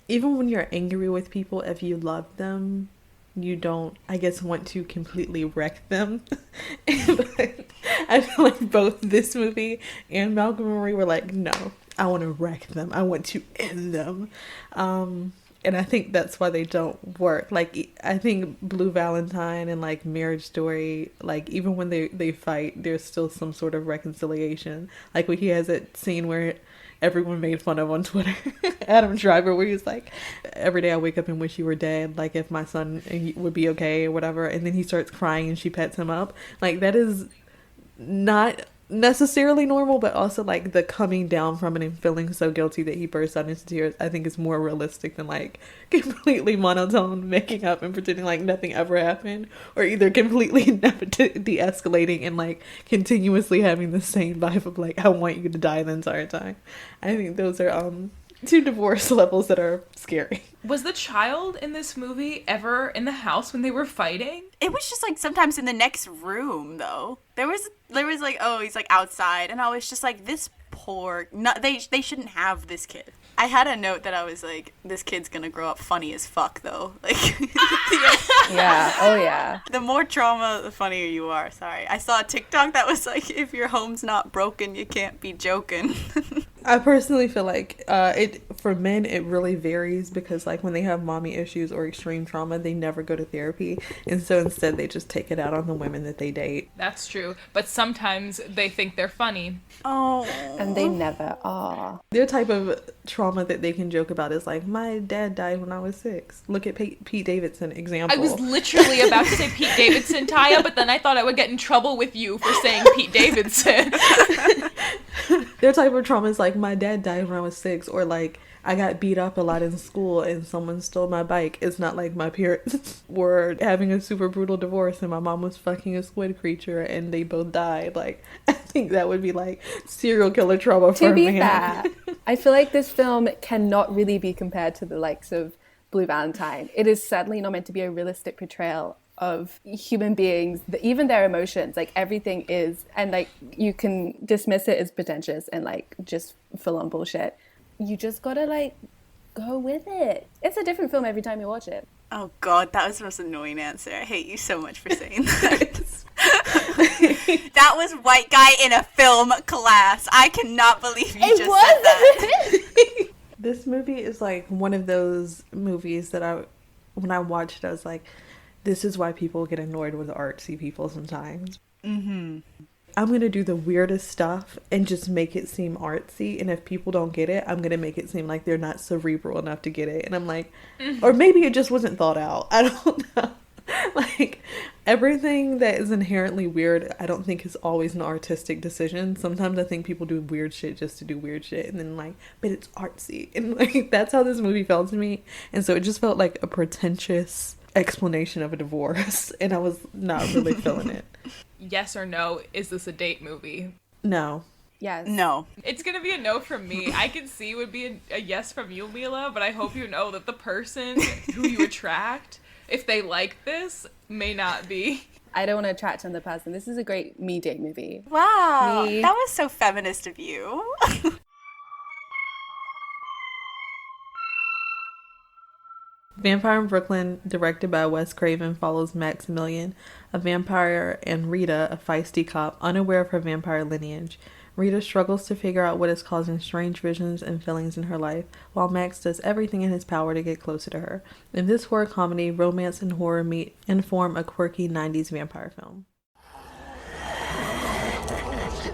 Speaker 3: even when you're angry with people, if you love them, you don't, I guess, want to completely wreck them. But I feel like both this movie and Malcolm and Marie were like, no, I want to wreck them. I want to end them. And I think that's why they don't work. I think Blue Valentine and Marriage Story, even when they fight, there's still some sort of reconciliation. When he has that scene where everyone made fun of on Twitter. Adam Driver, where he was like, every day I wake up and wish you were dead, like if my son would be okay or whatever, and then he starts crying and she pets him up. Like, that is not necessarily normal, but also like the coming down from it and feeling so guilty that he bursts out into tears, I think is more realistic than like completely monotone making up and pretending like nothing ever happened, or either completely de-escalating and like continuously having the same vibe of like, I want you to die the entire time. I think those are two divorce levels that are scary.
Speaker 4: Was the child in this movie ever in the house when they were fighting?
Speaker 1: It was just like sometimes in the next room though. There was like, oh, he's like outside, and I was just like, this poor, they shouldn't have this kid. I had a note that I was like, this kid's gonna grow up funny as fuck though. Like,
Speaker 2: Yeah. Oh yeah.
Speaker 1: the more trauma, the funnier you are. Sorry, I saw a TikTok that was like, if your home's not broken, you can't be joking.
Speaker 3: I personally feel like for men it really varies, because like when they have mommy issues or extreme trauma, they never go to therapy, and so instead they just take it out on the women that they date.
Speaker 4: That's true, but sometimes they think they're funny.
Speaker 1: Oh,
Speaker 2: And they never are.
Speaker 3: Their type of trauma that they can joke about is like, my dad died when I was 6. Look at Pete Davidson example.
Speaker 4: I was literally about to say Pete Davidson, Tyia, but then I thought I would get in trouble with you for saying Pete Davidson.
Speaker 3: Their type of trauma is like, my dad died when I was 6, or like, I got beat up a lot in school and someone stole my bike. It's not like my parents were having a super brutal divorce and my mom was fucking a squid creature and they both died. Like, I think that would be like serial killer trauma for
Speaker 2: To be
Speaker 3: a man.
Speaker 2: fair, I feel like this film cannot really be compared to the likes of Blue Valentine. It is certainly not meant to be a realistic portrayal of human beings, even their emotions. Like, everything is, and like, you can dismiss it as pretentious and like just full on bullshit. You just gotta like go with it. It's a different film every time you watch it.
Speaker 1: oh God, that was the most annoying answer. I hate you so much for saying that. That was white guy in a film class. I cannot believe you just said that.
Speaker 3: This movie is like one of those movies that when I watched it, I was like, this is why people get annoyed with artsy people sometimes. Mm-hmm. I'm going to do the weirdest stuff and just make it seem artsy. And if people don't get it, I'm going to make it seem like they're not cerebral enough to get it. And I'm like, or maybe it just wasn't thought out. I don't know. Like, everything that is inherently weird, I don't think is always an artistic decision. Sometimes I think people do weird shit just to do weird shit. And then like, but it's artsy. And like, that's how this movie felt to me. And so it just felt like a pretentious explanation of a divorce. And I was not really feeling it.
Speaker 4: Yes or no, is this a date movie?
Speaker 3: No.
Speaker 2: Yes.
Speaker 1: No.
Speaker 4: It's gonna be a no from me. I can see it would be a yes from you, Mila, but I hope you know that the person who you attract, if they like this, may not be.
Speaker 2: I don't want to attract another person. This is a great me date movie.
Speaker 1: Wow.
Speaker 2: Me.
Speaker 1: That was so feminist of you.
Speaker 3: Vampire in Brooklyn, directed by Wes Craven, follows Maximilian, a vampire, and Rita, a feisty cop, unaware of her vampire lineage. Rita struggles to figure out what is causing strange visions and feelings in her life, while Max does everything in his power to get closer to her. In this horror comedy, romance and horror meet and form a quirky 90s vampire film.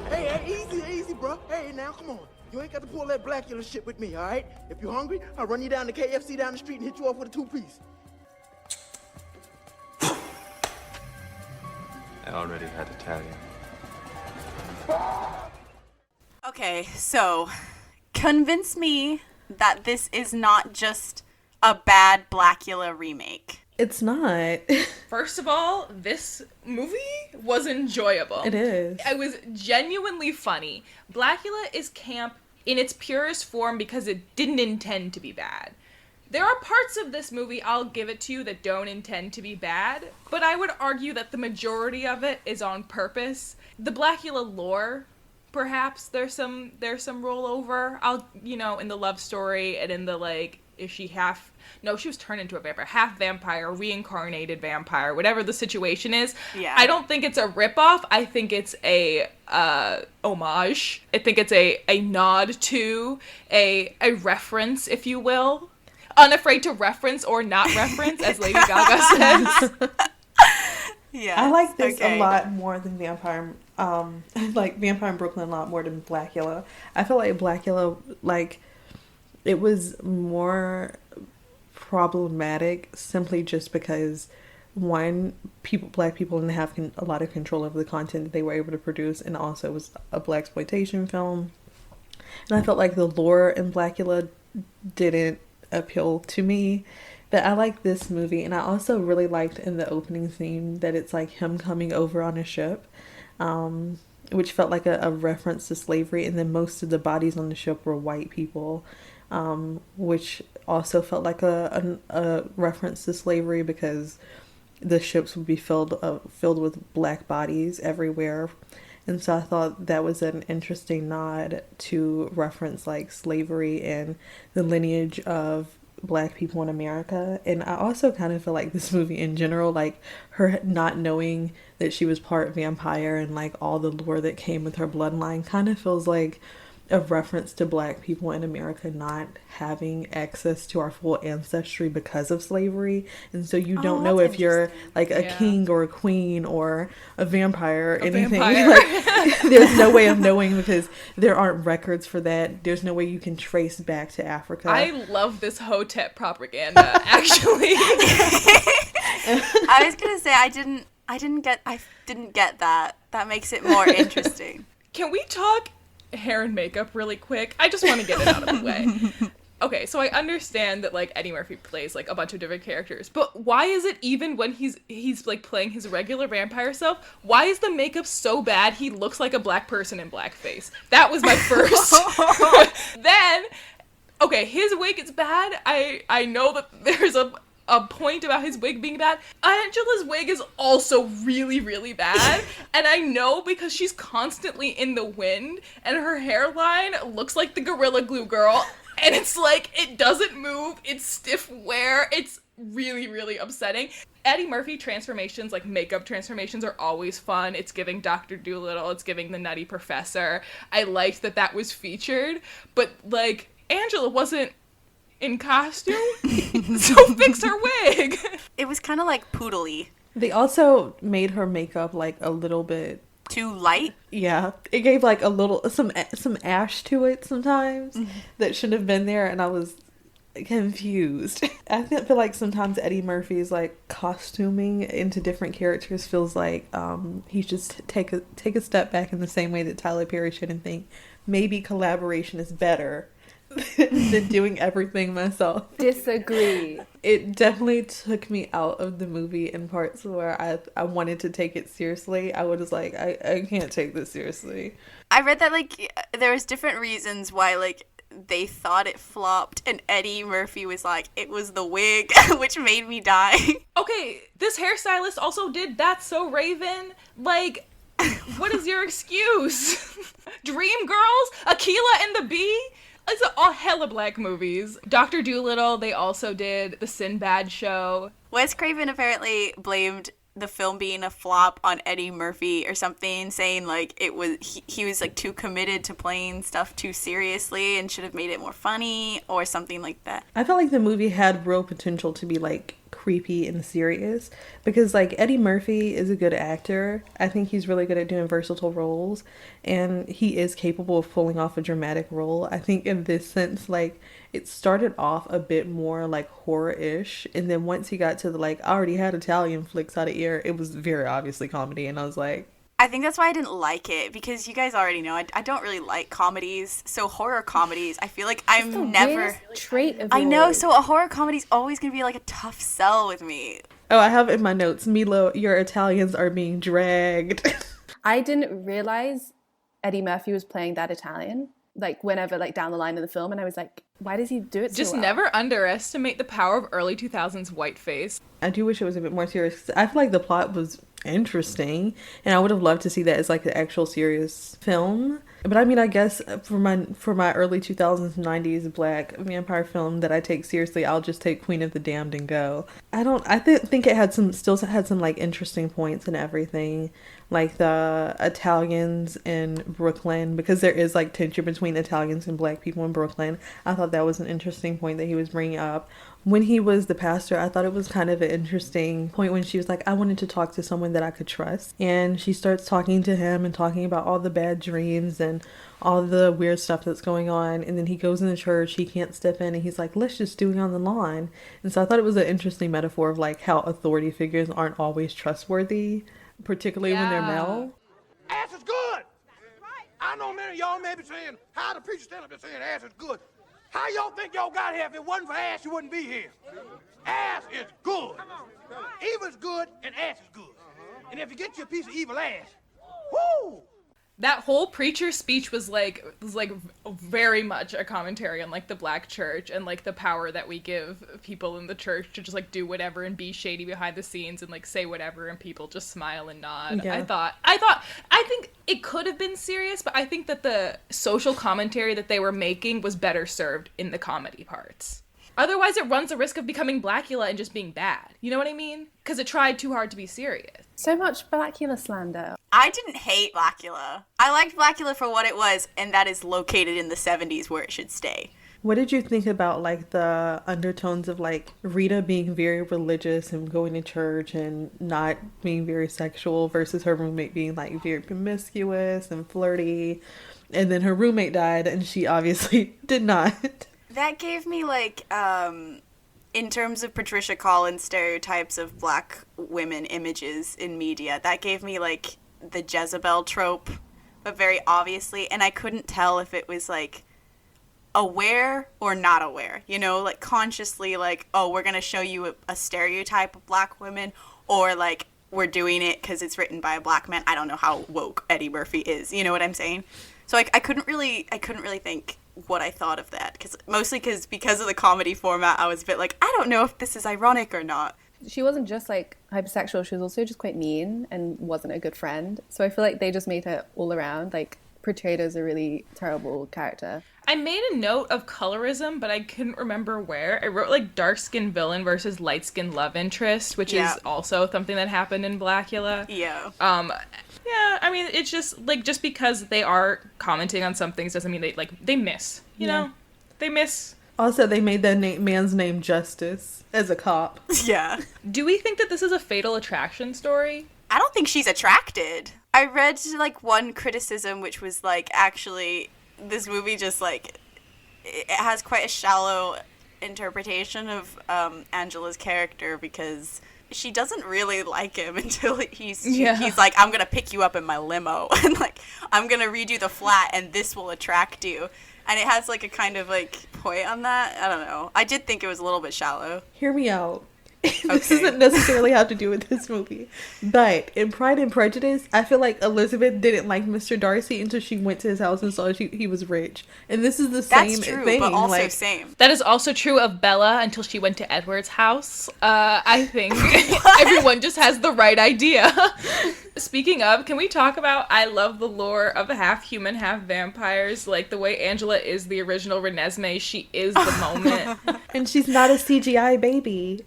Speaker 7: Hey, easy, bro. Hey, now, come on. You ain't got to pull that Blackula shit with me, all right? If you're hungry, I'll run you down to KFC down the street and hit you off with a 2-piece.
Speaker 8: I already had Italian.
Speaker 1: Okay, so convince me that this is not just a bad Blackula remake.
Speaker 3: It's not.
Speaker 4: First of all, this movie was enjoyable.
Speaker 3: It is.
Speaker 4: It was genuinely funny. Blackula is camp in its purest form because it didn't intend to be bad. There are parts of this movie, I'll give it to you, that don't intend to be bad, but I would argue that the majority of it is on purpose. The Blackula lore, perhaps there's some rollover. In the love story and in the like, is she she was turned into a vampire, half vampire, reincarnated vampire, whatever the situation is.
Speaker 1: Yeah.
Speaker 4: I don't think it's a ripoff. I think it's a homage. I think it's a nod to a reference, if you will. Unafraid to reference or not reference, as Lady Gaga says.
Speaker 1: Yeah.
Speaker 3: I like this a lot more than Vampire like Vampire in Brooklyn a lot more than Blackula. I feel like Blackula, like, it was more problematic simply just because, one, black people didn't have a lot of control over the content that they were able to produce, and also it was a blaxploitation film. And I felt like the lore in Blackula didn't appeal to me. But I like this movie, and I also really liked in the opening scene that it's like him coming over on a ship, which felt like a reference to slavery, and then most of the bodies on the ship were white people, which also felt like a reference to slavery because the ships would be filled with black bodies everywhere. And so I thought that was an interesting nod to reference like slavery and the lineage of black people in America. And I also kind of feel like this movie in general, like her not knowing that she was part vampire and like all the lore that came with her bloodline kind of feels like a reference to black people in America not having access to our full ancestry because of slavery. And so you don't know if you're like a king or a queen or a vampire or anything. Like, there's no way of knowing because there aren't records for that. There's no way you can trace back to Africa.
Speaker 4: I love this Hotep propaganda, actually.
Speaker 1: I was gonna say I didn't get that. That makes it more interesting.
Speaker 4: Can we talk hair and makeup really quick? I just want to get it out of the way. Okay, so I understand that like Eddie Murphy plays like a bunch of different characters, but why is it even when he's like playing his regular vampire self, why is the makeup so bad he looks like a black person in blackface? That was my first. Then, okay, his wig is bad. I know that there's a point about his wig being bad. Angela's wig is also really, really bad. And I know because she's constantly in the wind and her hairline looks like the Gorilla Glue girl. And it's like, it doesn't move. It's stiff wear. It's really, really upsetting. Eddie Murphy transformations, like makeup transformations, are always fun. It's giving Dr. Dolittle. It's giving the Nutty Professor. I liked that was featured. But like, Angela wasn't in costume, so fix her wig.
Speaker 1: It was kind of like poodly.
Speaker 3: They also made her makeup like a little bit
Speaker 1: too light.
Speaker 3: Yeah, it gave like a little some ash to it sometimes that shouldn't have been there, and I was confused. I feel like sometimes Eddie Murphy's like costuming into different characters feels like he just take a step back in the same way that Tyler Perry should and think maybe collaboration is better than doing everything myself.
Speaker 2: Disagree.
Speaker 3: It definitely took me out of the movie in parts where I wanted to take it seriously. I was like, I can't take this seriously.
Speaker 1: I read that like there was different reasons why like they thought it flopped, and Eddie Murphy was like, it was the wig, which made me die.
Speaker 4: Okay, this hairstylist also did That's So Raven. Like, what is your excuse? Dream Girls, Akilah and the Bee. It's all hella black movies. Dr. Dolittle, they also did the Sinbad show.
Speaker 1: Wes Craven apparently blamed the film being a flop on Eddie Murphy or something, saying like it was he was like too committed to playing stuff too seriously and should have made it more funny or something like that.
Speaker 3: I felt like the movie had real potential to be like creepy and serious because like Eddie Murphy is a good actor. I think he's really good at doing versatile roles, and he is capable of pulling off a dramatic role. I think in this sense, like it started off a bit more like horror-ish, and then once he got to the like I already had Italian flicks out of ear, it was very obviously comedy, and I was like,
Speaker 1: I think that's why I didn't like it, because you guys already know I don't really like comedies. So horror comedies, I feel like I'm never
Speaker 2: trait of
Speaker 1: I know, so a horror comedy's always gonna be like a tough sell with me.
Speaker 3: oh, I have in my notes, Mila, your Italians are being dragged.
Speaker 2: I didn't realize Eddie Murphy was playing that Italian, like whenever like down the line in the film, and I was like, why does he do it so
Speaker 4: Just
Speaker 2: well?
Speaker 4: never underestimate the power of early 2000s whiteface.
Speaker 3: I do wish it was a bit more serious. I feel like the plot was interesting, and I would have loved to see that as like an actual serious film. But I mean, I guess for my early 2000s 90s black vampire film that I take seriously, I'll just take Queen of the Damned and go. I think it still had some like interesting points and everything, like the Italians in Brooklyn, because there is like tension between Italians and black people in Brooklyn. I thought that was an interesting point that he was bringing up. When he was the pastor, I thought it was kind of an interesting point when she was like, I wanted to talk to someone that I could trust. And she starts talking to him and talking about all the bad dreams and all the weird stuff that's going on. And then he goes in the church, he can't step in, and he's like, let's just do it on the lawn. And so I thought it was an interesting metaphor of like how authority figures aren't always trustworthy, particularly when they're male.
Speaker 7: Ass is good. I know many of y'all may be saying, how the preacher stand up and saying ass is good. How y'all think y'all got here? If it wasn't for ass, you wouldn't be here. Ass is good. Evil is good and ass is good. And if you get you a piece of evil ass, whoo!
Speaker 4: That whole preacher speech was like very much a commentary on like the black church and like the power that we give people in the church to just like do whatever and be shady behind the scenes and like say whatever and people just smile and nod.
Speaker 3: Yeah.
Speaker 4: I think it could have been serious, but I think that the social commentary that they were making was better served in the comedy parts. Otherwise, it runs the risk of becoming Blackula and just being bad. You know what I mean? Because it tried too hard to be serious.
Speaker 2: So much Blackula slander.
Speaker 1: I didn't hate Blackula. I liked Blackula for what it was, and that is located in the 70s where it should stay.
Speaker 3: What did you think about like the undertones of like Rita being very religious and going to church and not being very sexual versus her roommate being like very promiscuous and flirty, and then her roommate died and she obviously did not.
Speaker 1: That gave me like, in terms of Patricia Collins stereotypes of black women images in media, that gave me like the Jezebel trope, but very obviously, and I couldn't tell if it was like aware or not aware, you know, like consciously like, oh, we're gonna show you a stereotype of black women, or like we're doing it because it's written by a black man. I don't know how woke Eddie Murphy is, you know what I'm saying? So I couldn't really think what I thought of that, because of the comedy format, I was a bit like, I don't know if this is ironic or not.
Speaker 2: She wasn't just like hypersexual, she was also just quite mean and wasn't a good friend. So I feel like they just made her all around like portrayed as a really terrible character.
Speaker 4: I made a note of colorism, but I couldn't remember where. I wrote like dark-skinned villain versus light-skinned love interest, which is also something that happened in Blackula.
Speaker 1: Yeah.
Speaker 4: Yeah, I mean, it's just like, just because they are commenting on some things doesn't mean they miss, you know? They miss.
Speaker 3: Also, they made that man's name Justice as a cop.
Speaker 1: Yeah.
Speaker 4: Do we think that this is a Fatal Attraction story?
Speaker 1: I don't think she's attracted. I read like one criticism which was like, actually, this movie just like, it has quite a shallow interpretation of Angela's character, because she doesn't really like him until he's like, I'm gonna pick you up in my limo and like I'm gonna read you the flat and this will attract you. And it has like a kind of like point on that. I don't know. I did think it was a little bit shallow.
Speaker 3: Hear me out. This doesn't necessarily have to do with this movie, but in Pride and Prejudice, I feel like Elizabeth didn't like Mr. Darcy until she went to his house and saw he was rich, and this is the same
Speaker 1: That's true,
Speaker 3: thing.
Speaker 1: But also
Speaker 3: like,
Speaker 1: same.
Speaker 4: That is also true of Bella until she went to Edward's house. I think everyone just has the right idea. Speaking of, can we talk about, I love the lore of half human, half vampires, like the way Angela is the original Renesmee, she is the moment.
Speaker 3: And she's not a CGI baby.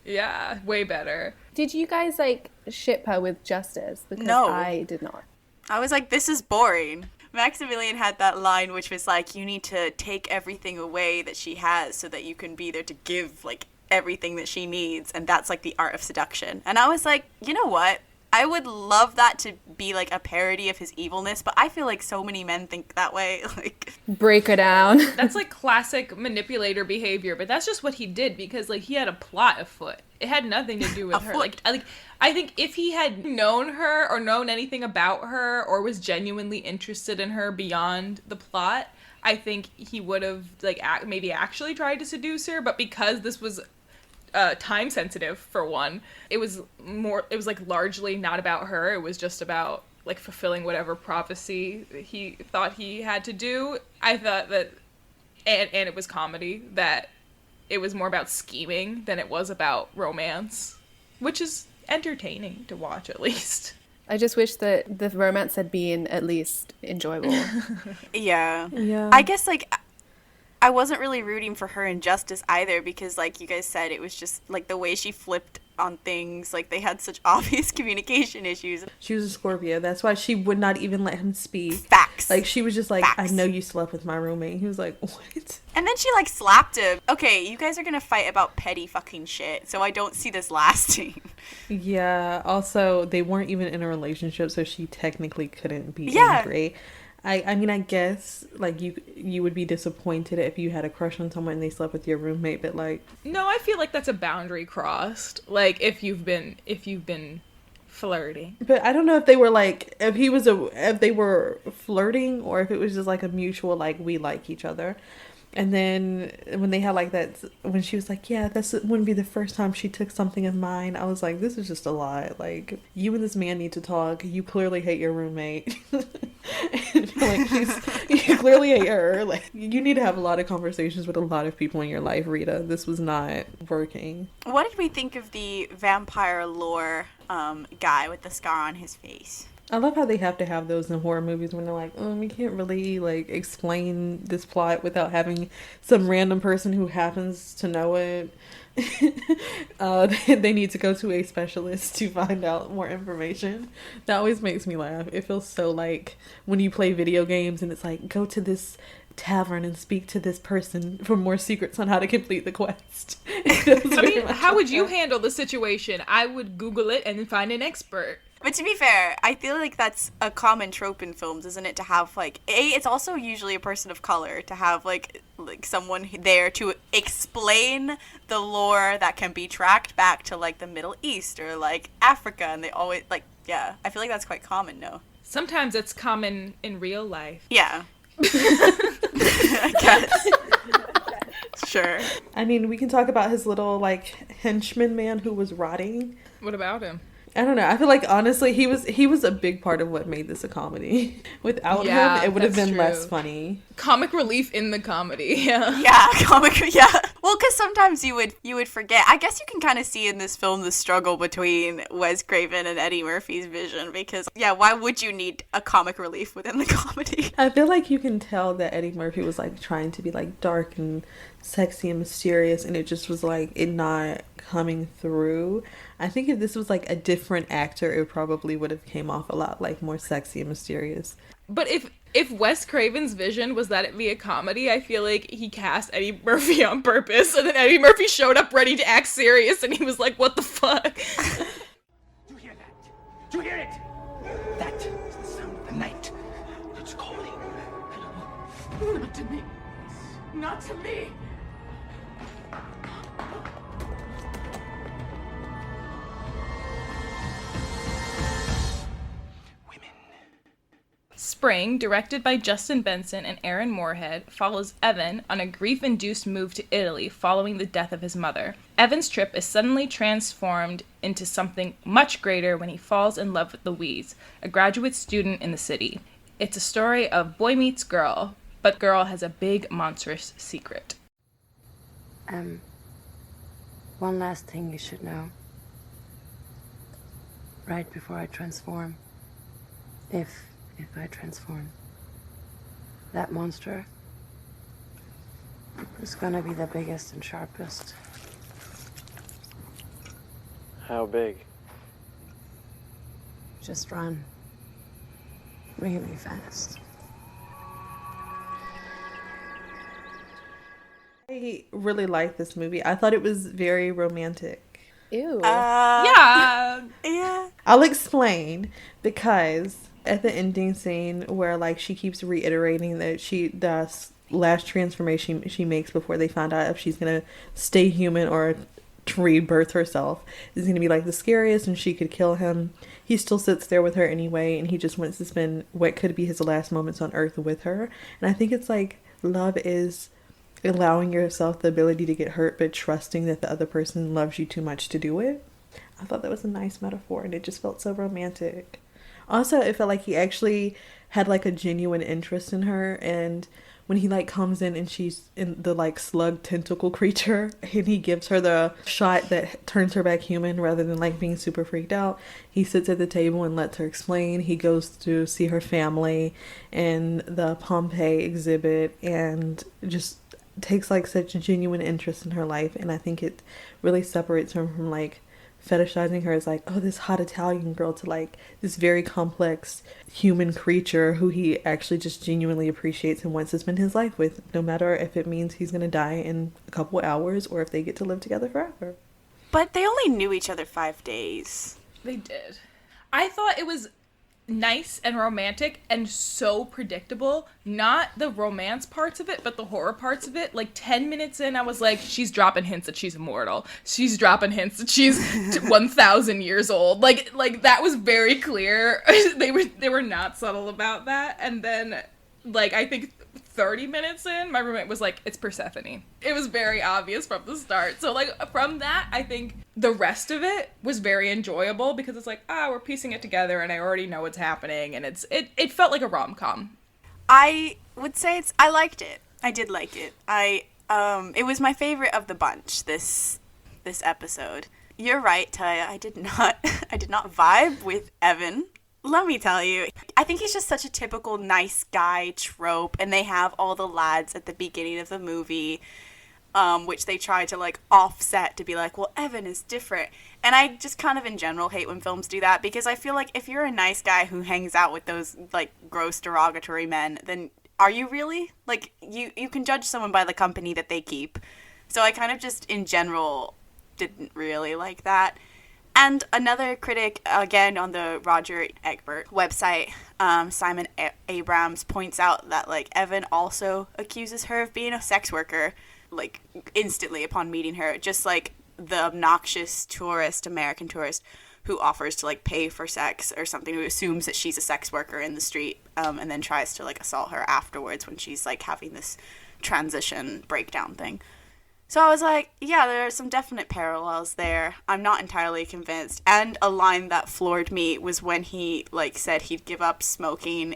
Speaker 4: Yeah, way better.
Speaker 2: Did you guys like ship her with Justice? Because
Speaker 1: No.
Speaker 2: I did not.
Speaker 1: I was like, this is boring. Maximilian had that line which was like, you need to take everything away that she has so that you can be there to give like everything that she needs, and that's like the art of seduction. And I was like, you know what? I would love that to be like a parody of his evilness, but I feel like so many men think that way. Like,
Speaker 2: break her down.
Speaker 4: That's like classic manipulator behavior, but that's just what he did because like he had a plot afoot. It had nothing to do with her. Like I think if he had known her or known anything about her or was genuinely interested in her beyond the plot, I think he would have like maybe actually tried to seduce her. But because this was time sensitive, for one, it was like largely not about her. It was just about like fulfilling whatever prophecy he thought he had to do. I thought that, and it was comedy, that it was more about scheming than it was about romance, which is entertaining to watch at least.
Speaker 2: I just wish that the romance had been at least enjoyable.
Speaker 1: yeah.
Speaker 3: Yeah.
Speaker 1: I guess like I wasn't really rooting for her in Justice either, because like you guys said, it was just like the way she flipped on things. Like, they had such obvious communication issues.
Speaker 3: She was a Scorpio. That's why she would not even let him speak.
Speaker 1: Facts.
Speaker 3: Like, she was just like,
Speaker 1: Facts.
Speaker 3: I know you slept with my roommate. He was like, what?
Speaker 1: And then she, like, slapped him. Okay, you guys are gonna fight about petty fucking shit, so I don't see this lasting.
Speaker 3: Yeah, also, they weren't even in a relationship, so she technically couldn't be
Speaker 1: Yeah.
Speaker 3: angry. I mean, I guess, like, you would be disappointed if you had a crush on someone and they slept with your roommate, but, like...
Speaker 4: No, I feel like that's a boundary crossed. Like, if you've been flirting.
Speaker 3: But I don't know if they were, like, if they were flirting or if it was just, like, a mutual, like, we like each other. And then when they had, like, that, when she was like, yeah, this wouldn't be the first time she took something of mine, I was like, this is just a lot. Like, you and this man need to talk. You clearly hate your roommate. Like, you clearly hate her. Like, you need to have a lot of conversations with a lot of people in your life, Rita. This was not working.
Speaker 1: What did we think of the vampire lore guy with the scar on his face?
Speaker 3: I love how they have to have those in horror movies when they're like, we can't really, like, explain this plot without having some random person who happens to know it. They need to go to a specialist to find out more information. That always makes me laugh. It feels so like when you play video games and it's like, go to this tavern and speak to this person for more secrets on how to complete the quest.
Speaker 4: I mean, how would you handle the situation? I would Google it and find an expert.
Speaker 1: But to be fair, I feel like that's a common trope in films, isn't it? To have, like, it's also usually a person of color, to have, like someone there to explain the lore that can be tracked back to, like, the Middle East or, like, Africa, and they always, like, yeah, I feel like that's quite common, no?
Speaker 4: Sometimes it's common in real life.
Speaker 1: Yeah. I guess. Sure.
Speaker 3: I mean, we can talk about his little, like, henchman man who was rotting.
Speaker 4: What about him?
Speaker 3: I don't know. I feel like, honestly, he was a big part of what made this a comedy. Without him, it would have been less funny.
Speaker 4: Comic relief in the comedy. Yeah.
Speaker 1: Yeah, yeah. Well, because sometimes you would forget. I guess you can kind of see in this film the struggle between Wes Craven and Eddie Murphy's vision, because, yeah, why would you need a comic relief within the comedy?
Speaker 3: I feel like you can tell that Eddie Murphy was, like, trying to be, like, dark and sexy and mysterious, and it just was, like, it not coming through. I think if this was, like, a different actor, it probably would have came off a lot, like, more sexy and mysterious.
Speaker 4: But if Wes Craven's vision was that it be a comedy, I feel like he cast Eddie Murphy on purpose, and then Eddie Murphy showed up ready to act serious, and he was like, what the fuck?
Speaker 5: Do you hear that? Do you hear it? That is the sound of the night. It's calling.
Speaker 6: Not to me. Not to me.
Speaker 4: Spring, directed by Justin Benson and Aaron Moorhead, follows Evan on a grief-induced move to Italy following the death of his mother. Evan's trip is suddenly transformed into something much greater when he falls in love with Louise, a graduate student in the city. It's a story of boy meets girl, but girl has a big, monstrous secret.
Speaker 9: One last thing you should know. Right before I transform, if I transform, that monster is gonna be the biggest and sharpest.
Speaker 8: How big?
Speaker 9: Just run really fast.
Speaker 3: I really liked this movie. I thought it was very romantic.
Speaker 2: Ew.
Speaker 4: Yeah.
Speaker 3: I'll explain, because at the ending scene where, like, she keeps reiterating that the last transformation she makes before they find out if she's gonna stay human or to rebirth herself is gonna be, like, the scariest and she could kill him. He still sits there with her anyway, and he just wants to spend what could be his last moments on earth with her. And I think it's like, love is allowing yourself the ability to get hurt, but trusting that the other person loves you too much to do it. I thought that was a nice metaphor, and it just felt so romantic. Also, it felt like he actually had, like, a genuine interest in her, and when he, like, comes in and she's in the, like, slug tentacle creature, and he gives her the shot that turns her back human rather than, like, being super freaked out, he sits at the table and lets her explain. He goes to see her family and the Pompeii exhibit and just takes, like, such a genuine interest in her life, and I think it really separates her from, like, fetishizing her as like, oh, this hot Italian girl, to like this very complex human creature who he actually just genuinely appreciates and wants to spend his life with, no matter if it means he's gonna die in a couple hours or if they get to live together forever.
Speaker 1: But they only knew each other 5 days.
Speaker 4: They did. I thought it was nice and romantic and so predictable. Not the romance parts of it, but the horror parts of it. Like 10 minutes in, I was like, she's dropping hints that she's immortal. She's dropping hints that she's 1,000 years old. Like that was very clear. They were not subtle about that. And then, like, I think 30 minutes in, my roommate was like, it's Persephone. It was very obvious from the start. So, like, from that, I think the rest of it was very enjoyable because it's like, we're piecing it together and I already know what's happening, and it felt like a rom-com.
Speaker 1: I would say I liked it. I did like it. It was my favorite of the bunch this episode. You're right, Tyia. I did not vibe with Evan. Let me tell you, I think he's just such a typical nice guy trope, and they have all the lads at the beginning of the movie, which they try to, like, offset to be like, well, Evan is different. And I just kind of in general hate when films do that, because I feel like if you're a nice guy who hangs out with those, like, gross derogatory men, then are you really? Like, you can judge someone by the company that they keep. So I kind of just, in general, didn't really like that. And another critic, again, on the Roger Ebert website, Simon Abrams, points out that, like, Evan also accuses her of being a sex worker, like, instantly upon meeting her, just like the obnoxious American tourist who offers to, like, pay for sex or something, who assumes that she's a sex worker in the street, and then tries to, like, assault her afterwards when she's, like, having this transition breakdown thing. So I was like, yeah, there are some definite parallels there. I'm not entirely convinced. And a line that floored me was when he, like, said he'd give up smoking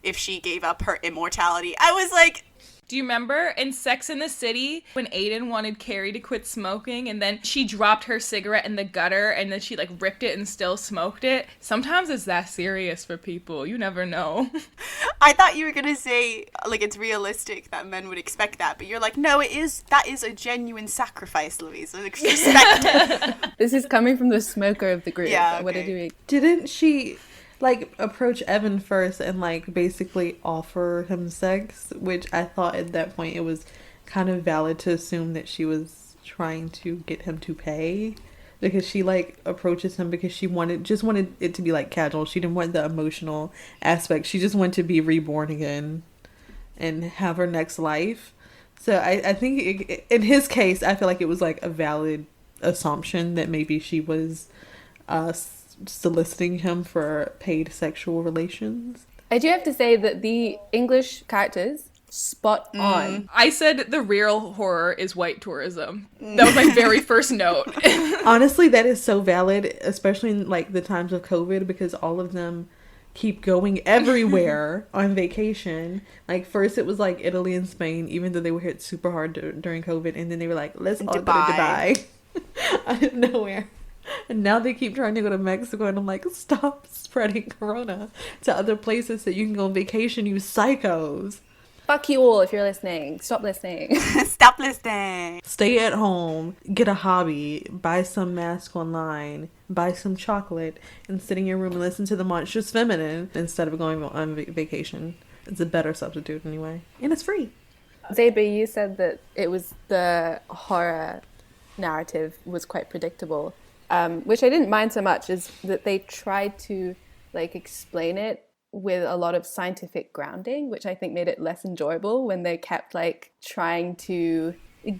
Speaker 1: if she gave up her immortality. I was like...
Speaker 4: Do you remember in Sex and the City when Aiden wanted Carrie to quit smoking and then she dropped her cigarette in the gutter and then she, like, ripped it and still smoked it? Sometimes it's that serious for people. You never know.
Speaker 1: I thought you were going to say, like, it's realistic that men would expect that, but you're like, no, that is a genuine sacrifice, Louisa. Expect it.
Speaker 2: This is coming from the smoker of the group.
Speaker 1: Yeah, okay.
Speaker 2: What are you...
Speaker 3: Didn't she, like, approach Evan first and, like, basically offer him sex, which I thought at that point it was kind of valid to assume that she was trying to get him to pay, because she, like, approaches him because she just wanted it to be, like, casual. She didn't want the emotional aspect. She just wanted to be reborn again and have her next life. So I think in his case, I feel like it was, like, a valid assumption that maybe she was soliciting him for paid sexual relations.
Speaker 2: I do have to say that the English characters, spot on.
Speaker 4: I said the real horror is white tourism. That was my very first note.
Speaker 3: Honestly, that is so valid, especially in, like, the times of COVID, because all of them keep going everywhere on vacation. Like, first it was, like, Italy and Spain, even though they were hit super hard during COVID, and then they were like, let's all go to Dubai. Out of nowhere. And now they keep trying to go to Mexico, and I'm like, stop spreading corona to other places so you can go on vacation, you psychos.
Speaker 2: Fuck you all if you're listening. Stop listening.
Speaker 1: Stop listening.
Speaker 3: Stay at home, get a hobby, buy some mask online, buy some chocolate, and sit in your room and listen to the Monstrous Feminine instead of going on vacation. It's a better substitute anyway. And it's free.
Speaker 2: Zeba, you said that it was the horror narrative was quite predictable. Which I didn't mind so much, is that they tried to, like, explain it with a lot of scientific grounding, which I think made it less enjoyable when they kept, like, trying to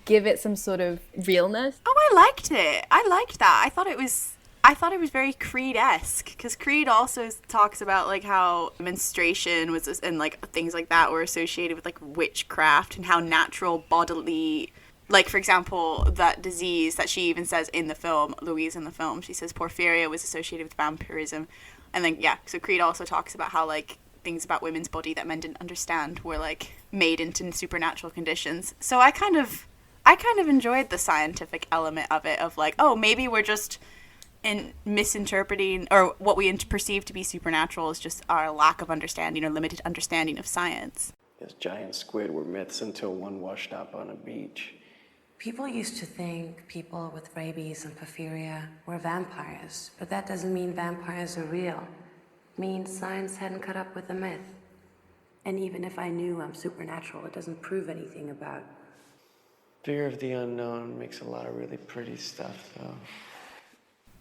Speaker 2: give it some sort of realness.
Speaker 1: Oh, I liked it. I liked that. I thought it was very Creed-esque, because Creed also talks about, like, how menstruation was, and, like, things like that were associated with, like, witchcraft, and how natural bodily... Like, for example, that disease that she even says in the film, Louisa in the film, she says porphyria was associated with vampirism. And then, yeah, so Creed also talks about how, like, things about women's body that men didn't understand were, like, made into supernatural conditions. So I kind of enjoyed the scientific element of it, of, like, oh, maybe we're just misinterpreting, or what we perceive to be supernatural is just our lack of understanding or limited understanding of science.
Speaker 10: Yes, giant squid were myths until one washed up on a beach.
Speaker 9: People used to think people with rabies and porphyria were vampires, but that doesn't mean vampires are real. It means science hadn't caught up with the myth. And even if I knew I'm supernatural, it doesn't prove anything about.
Speaker 8: Fear of the unknown makes a lot of really pretty stuff, though.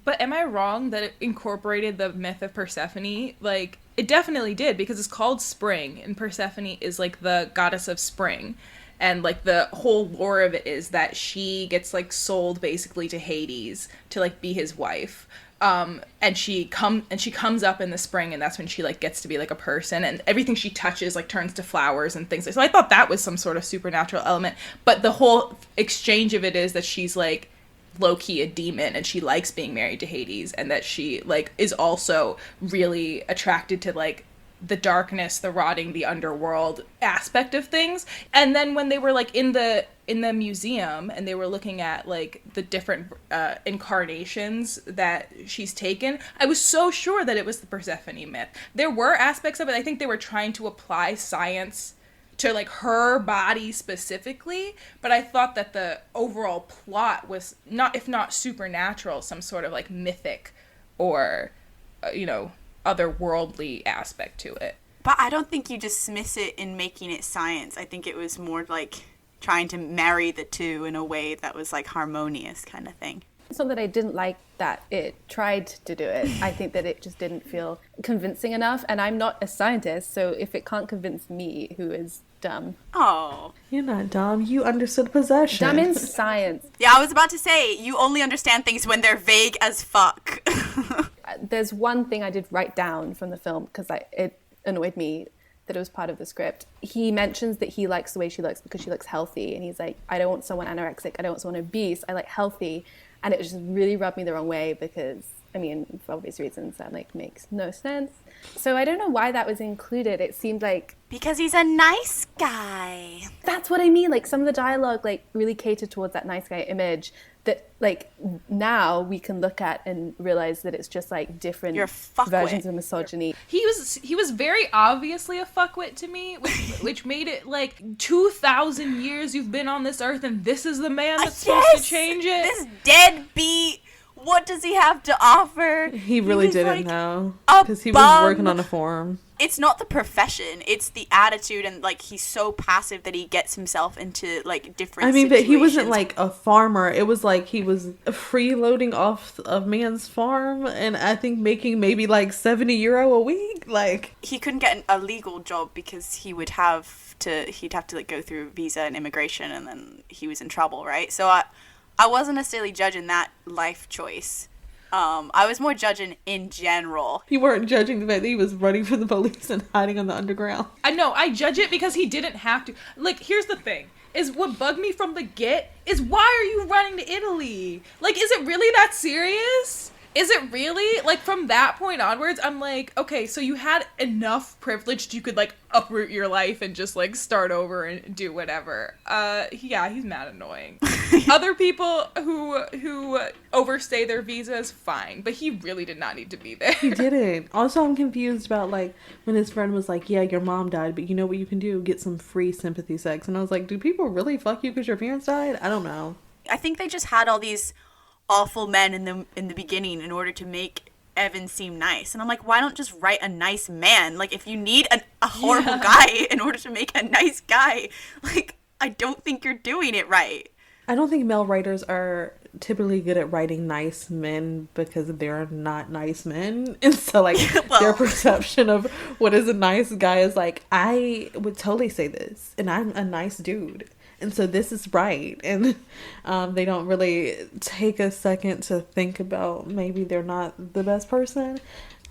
Speaker 4: But am I wrong that it incorporated the myth of Persephone? Like, it definitely did, because it's called spring, and Persephone is, like, the goddess of spring. And, like, the whole lore of it is that she gets, like, sold, basically, to Hades to, like, be his wife. And she comes up in the spring, and that's when she, like, gets to be, like, a person, and everything she touches, like, turns to flowers and things. So I thought that was some sort of supernatural element. But the whole exchange of it is that she's, like, low-key a demon, and she likes being married to Hades, and that she, like, is also really attracted to, like, the darkness, the rotting, the underworld aspect of things. And then when they were, like, in the museum and they were looking at, like, the different incarnations that she's taken, I was so sure that it was the Persephone myth. There were aspects of it, I think they were trying to apply science to, like, her body specifically, but I thought that the overall plot was not, if not supernatural, some sort of, like, mythic or, otherworldly aspect to it.
Speaker 1: But I don't think you dismiss it in making it science. I think it was more like trying to marry the two in a way that was, like, harmonious kind of thing.
Speaker 2: It's not that I didn't like that it tried to do it. I think that it just didn't feel convincing enough, and I'm not a scientist, so if it can't convince me, who is dumb?
Speaker 1: Oh.
Speaker 3: You're not dumb. You understood possession.
Speaker 2: Dumb in science.
Speaker 1: Yeah, I was about to say, you only understand things when they're vague as fuck.
Speaker 2: There's one thing I did write down from the film, because it annoyed me that it was part of the script. He mentions that he likes the way she looks because she looks healthy, and he's like, I don't want someone anorexic, I don't want someone obese, I like healthy. And it just really rubbed me the wrong way because, I mean, for obvious reasons, that, like, makes no sense. So I don't know why that was included. It seemed like...
Speaker 1: Because he's a nice guy.
Speaker 2: That's what I mean. Like, some of the dialogue, like, really catered towards that nice guy image that, like, now we can look at and realize that it's just, like, different versions of misogyny.
Speaker 4: He was very obviously a fuckwit to me, which made it, like, 2,000 years you've been on this earth and this is the man that's supposed to change it?
Speaker 1: This deadbeat. What does he have to offer?
Speaker 3: He really didn't, like, know. Because he
Speaker 1: bum.
Speaker 3: was working on a farm.
Speaker 1: It's not the profession. It's the attitude, and, like, he's so passive that he gets himself into, like, different situations.
Speaker 3: But he wasn't, like, a farmer. It was like he was freeloading off a man's farm, and I think making maybe, like, €70 a week. Like,
Speaker 1: he couldn't get a legal job because he'd have to, like, go through visa and immigration, and then he was in trouble, right? So I wasn't necessarily judging that life choice. I was more judging in general.
Speaker 3: You weren't judging the fact that he was running from the police and hiding on the underground.
Speaker 4: I know, I judge it because he didn't have to. Like, here's the thing. Is what bugged me from the get is, why are you running to Italy? Like, is it really that serious? Is it really? Like, from that point onwards, I'm like, okay, so you had enough privilege you could, like, uproot your life and just, like, start over and do whatever. Yeah, he's mad annoying. Other people who overstay their visas, fine, but he really did not need to be there.
Speaker 3: He didn't. Also, I'm confused about, like, when his friend was like, yeah, your mom died, but you know what you can do? Get some free sympathy sex. And I was like, do people really fuck you because your parents died? I don't know.
Speaker 1: I think they just had all these awful men in the beginning in order to make Evan seem nice. And I'm like, why don't just write a nice man? Like, if you need a horrible guy in order to make a nice guy, like, I don't think you're doing it right.
Speaker 3: I don't think male writers are typically good at writing nice men because they're not nice men. And so, like, their perception of what is a nice guy is like, I would totally say this, and I'm a nice dude. And so this is right. And they don't really take a second to think about maybe they're not the best person.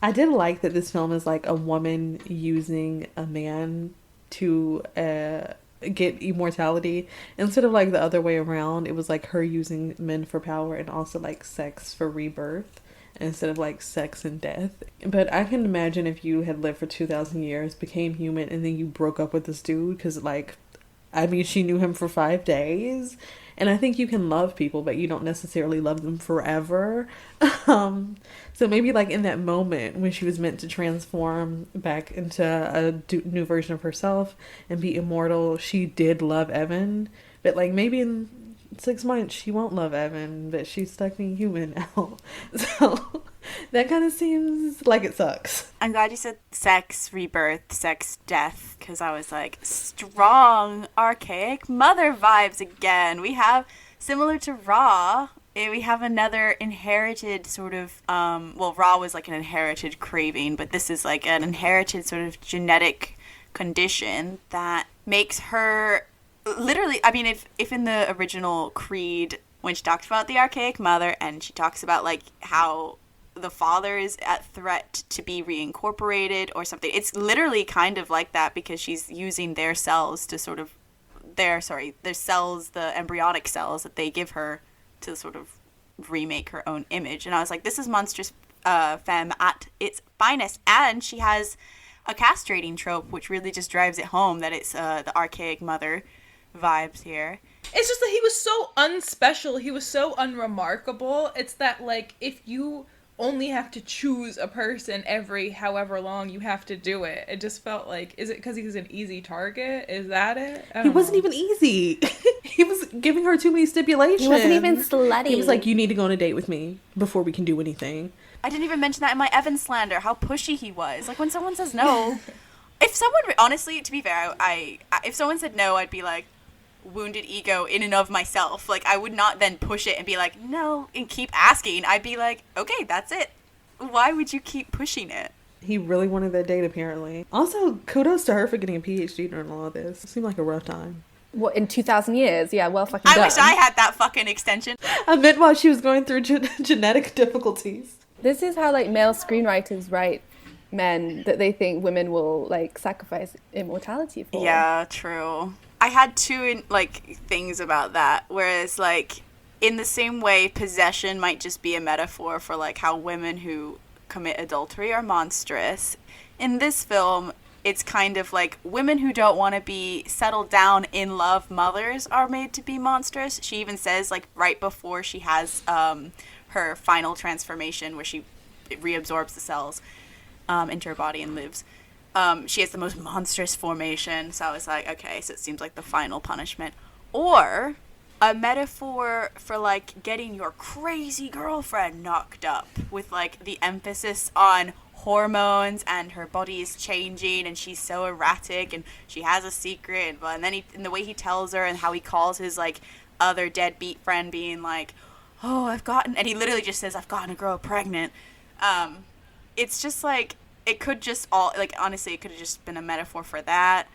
Speaker 3: I did like that this film is like a woman using a man to get immortality. Instead of like the other way around, it was like her using men for power and also like sex for rebirth instead of like sex and death. But I can imagine if you had lived for 2,000 years, became human, and then you broke up with this dude because, like, I mean, she knew him for 5 days. And I think you can love people, but you don't necessarily love them forever. So maybe like in that moment when she was meant to transform back into a new version of herself and be immortal, she did love Evan. But like maybe in 6 months she won't love Evan, but she's stuck being human now. So that kind of seems like it sucks.
Speaker 1: I'm glad you said sex, rebirth, sex, death, because I was like, strong, archaic mother vibes again. We have, similar to Ra, we have another inherited sort of, Ra was like an inherited craving, but this is like an inherited sort of genetic condition that makes her, literally, I mean, if in the original Creed, when she talks about the archaic mother, and she talks about like how the father is at threat to be reincorporated or something, it's literally kind of like that, because she's using their cells to sort of, their cells, the embryonic cells that they give her to sort of remake her own image. And I was like, this is Monstrous Femme at its finest. And she has a castrating trope, which really just drives it home that it's the archaic mother vibes here.
Speaker 4: It's just that he was so unspecial. He was so unremarkable. It's that, like, if you only have to choose a person every however long you have to do it, it just felt like, is it because he's an easy target? Is that it?
Speaker 3: He wasn't even easy. He was giving her too many stipulations.
Speaker 2: He wasn't even slutty.
Speaker 3: He was like, you need to go on a date with me before we can do anything.
Speaker 1: I didn't even mention that in my Evan slander, how pushy he was. Like, when someone says no, if someone, honestly, to be fair, I if someone said no, I'd be like, wounded ego in and of myself. Like, I would not then push it and be like, no, and keep asking. I'd be like, okay, that's it. Why would you keep pushing it?
Speaker 3: He really wanted that date, apparently. Also, kudos to her for getting a PhD during all of this. It seemed like a rough time.
Speaker 2: What, in 2,000 years? Yeah, well fucking done.
Speaker 1: I wish I had that fucking extension.
Speaker 3: I meant while she was going through genetic difficulties.
Speaker 2: This is how, like, male screenwriters write men that they think women will, like, sacrifice immortality for.
Speaker 1: Yeah, true. I had two, like, things about that, whereas, like, in the same way, possession might just be a metaphor for, like, how women who commit adultery are monstrous. In this film, it's kind of like women who don't want to be settled down in love mothers are made to be monstrous. She even says, like, right before she has her final transformation, where she reabsorbs the cells into her body and lives, she has the most monstrous formation. So I was like, okay, so it seems like the final punishment. Or a metaphor for, like, getting your crazy girlfriend knocked up, with, like, the emphasis on hormones and her body is changing and she's so erratic and she has a secret, and then and the way he tells her and how he calls his, like, other deadbeat friend being like, oh, and he literally just says, I've gotten a girl pregnant. It's just like, it could just all, like, honestly, it could have just been a metaphor for that.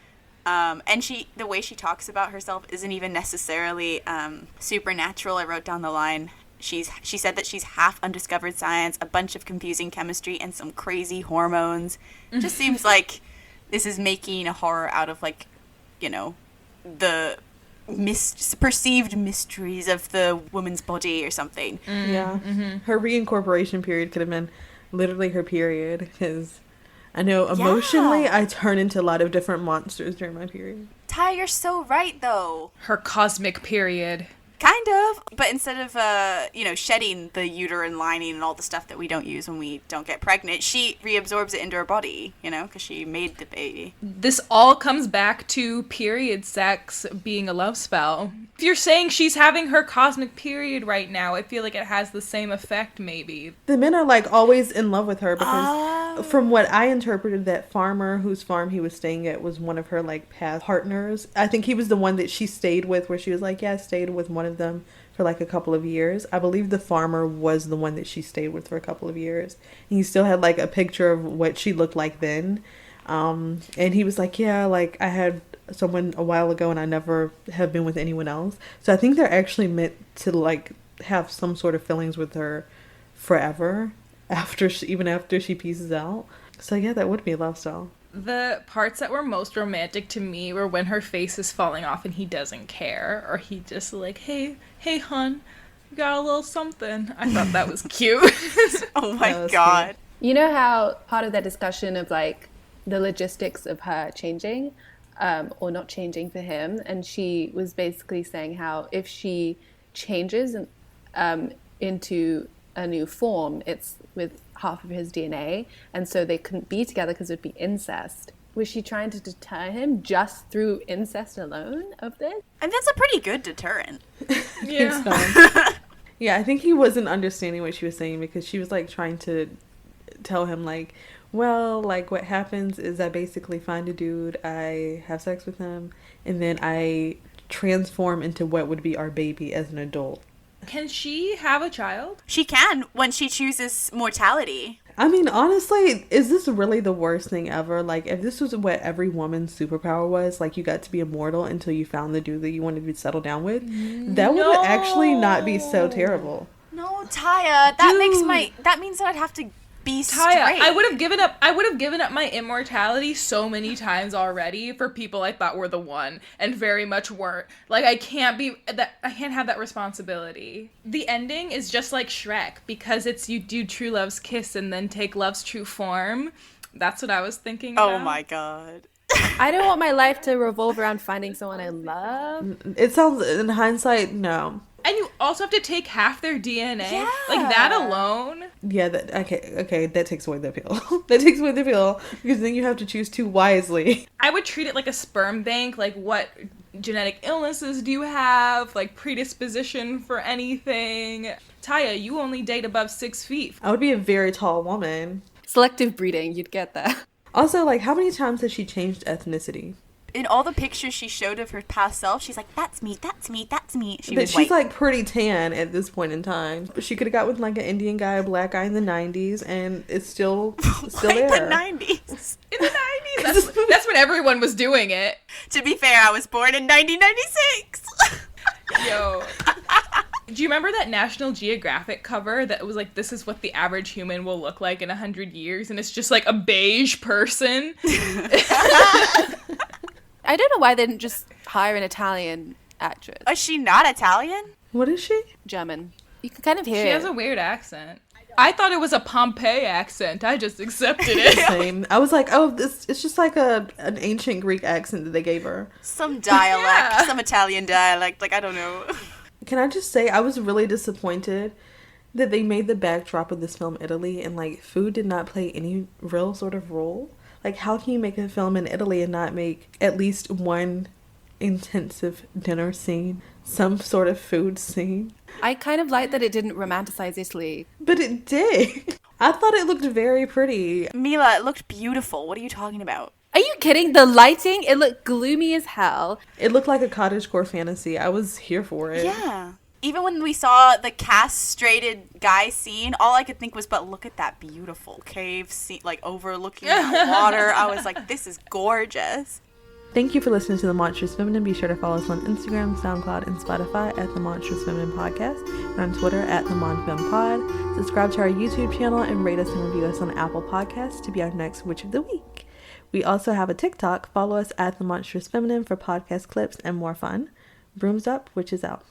Speaker 1: And the way she talks about herself isn't even necessarily supernatural. I wrote down the line, she said that she's half undiscovered science, a bunch of confusing chemistry, and some crazy hormones. It just seems like this is making a horror out of, like, you know, the perceived mysteries of the woman's body or something.
Speaker 3: Yeah. Mm-hmm. Her reincorporation period could have been literally her period, because I know emotionally I turn into a lot of different monsters during my period.
Speaker 1: Ty, you're so right, though.
Speaker 4: Her cosmic period.
Speaker 1: Kind of, but instead of, shedding the uterine lining and all the stuff that we don't use when we don't get pregnant, she reabsorbs it into her body, because she made the baby.
Speaker 4: This all comes back to period sex being a love spell. If you're saying she's having her cosmic period right now, I feel like it has the same effect, maybe.
Speaker 3: The men are, like, always in love with her, because from what I interpreted, that farmer whose farm he was staying at was one of her, like, past partners. I think he was the one that she stayed with, where she was like, yeah, I stayed with one of them for, like, a couple of years. I believe the farmer was the one that she stayed with for a couple of years. And he still had, like, a picture of what she looked like then. And he was like, yeah, like, I had someone a while ago and I never have been with anyone else. So I think they're actually meant to, like, have some sort of feelings with her forever, even after she pieces out. So yeah, that would be a love style.
Speaker 4: The parts that were most romantic to me were when her face is falling off and he doesn't care, or he just like, hey hun, you got a little something. I thought that was cute.
Speaker 1: Oh my god.
Speaker 2: Cute. You know how part of that discussion of, like, the logistics of her changing, or not changing for him, and she was basically saying how if she changes into a new form, it's with half of his DNA, and so they couldn't be together because it would be incest. Was she trying to deter him just through incest alone of this?
Speaker 1: And that's a pretty good deterrent.
Speaker 4: Yeah.
Speaker 3: Yeah, I think he wasn't understanding what she was saying because she was like trying to tell him like, well, like what happens is I basically find a dude, I have sex with him, and then I transform into what would be our baby as an adult.
Speaker 4: Can she have a child?
Speaker 1: She can when she chooses mortality.
Speaker 3: I mean, honestly, is this really the worst thing ever? Like, if this was what every woman's superpower was, like you got to be immortal until you found the dude that you wanted to settle down with, that would actually not be so terrible.
Speaker 1: No, Tyia, that means that I'd have to be straight.
Speaker 4: Tyia, I would have given up my immortality so many times already for people I thought were the one and very much weren't. Like I can't have that responsibility. The ending is just like Shrek because it's you do true love's kiss and then take love's true form. That's what I was thinking about.
Speaker 1: Oh my god.
Speaker 2: I don't want my life to revolve around finding someone I love.
Speaker 3: It sounds, in hindsight, no.
Speaker 4: And you also have to take half their DNA.
Speaker 1: Yeah.
Speaker 4: Like that alone.
Speaker 3: Yeah, okay, that takes away the appeal. That takes away the appeal because then you have to choose too wisely.
Speaker 4: I would treat it like a sperm bank. Like what genetic illnesses do you have? Like predisposition for anything. Tyia, you only date above 6 feet.
Speaker 3: I would be a very tall woman.
Speaker 2: Selective breeding, you'd get that.
Speaker 3: Also, like, how many times has she changed ethnicity?
Speaker 1: In all the pictures she showed of her past self, she's like, that's me, that's me, that's me.
Speaker 3: She's
Speaker 1: white.
Speaker 3: like pretty tan at this point in time. But she could have got with like an Indian guy, a black guy in the 90s, and it's still
Speaker 1: like
Speaker 3: there.
Speaker 1: the 90s.
Speaker 4: In the 90s, that's when everyone was doing it.
Speaker 1: To be fair, I was born in 1996.
Speaker 4: Yo. Do you remember that National Geographic cover that was like, this is what the average human will look like in 100 years? And it's just like a beige person.
Speaker 2: I don't know why they didn't just hire an Italian actress.
Speaker 1: Is she not Italian?
Speaker 3: What is she?
Speaker 2: German. You can kind of hear
Speaker 4: She
Speaker 2: it.
Speaker 4: has a weird accent. I thought it was a Pompeii accent. I just accepted it.
Speaker 3: Same. I was like, oh, it's just like an ancient Greek accent that they gave her.
Speaker 1: Some dialect,
Speaker 4: Yeah.
Speaker 1: some Italian dialect, like I don't know.
Speaker 3: Can I just say, I was really disappointed that they made the backdrop of this film Italy and like food did not play any real sort of role. Like, how can you make a film in Italy and not make at least one intensive dinner scene, some sort of food scene?
Speaker 2: I kind of like that it didn't romanticize Italy.
Speaker 3: But it did. I thought it looked very pretty.
Speaker 1: Mila, it looked beautiful. What are you talking about?
Speaker 2: Are you kidding? The lighting, it looked gloomy as hell.
Speaker 3: It looked like a cottagecore fantasy. I was here for it.
Speaker 1: Yeah. Even when we saw the castrated guy scene, all I could think was, but look at that beautiful cave scene, like overlooking the water. I was like, this is gorgeous.
Speaker 3: Thank you for listening to The Monstrous Feminine. Be sure to follow us on Instagram, SoundCloud, and Spotify at The Monstrous Feminine Podcast, and on Twitter at The MonFemPod. Subscribe to our YouTube channel and rate us and review us on Apple Podcasts to be our next Witch of the Week. We also have a TikTok. Follow us at The Monstrous Feminine for podcast clips and more fun. Brooms up, witches out.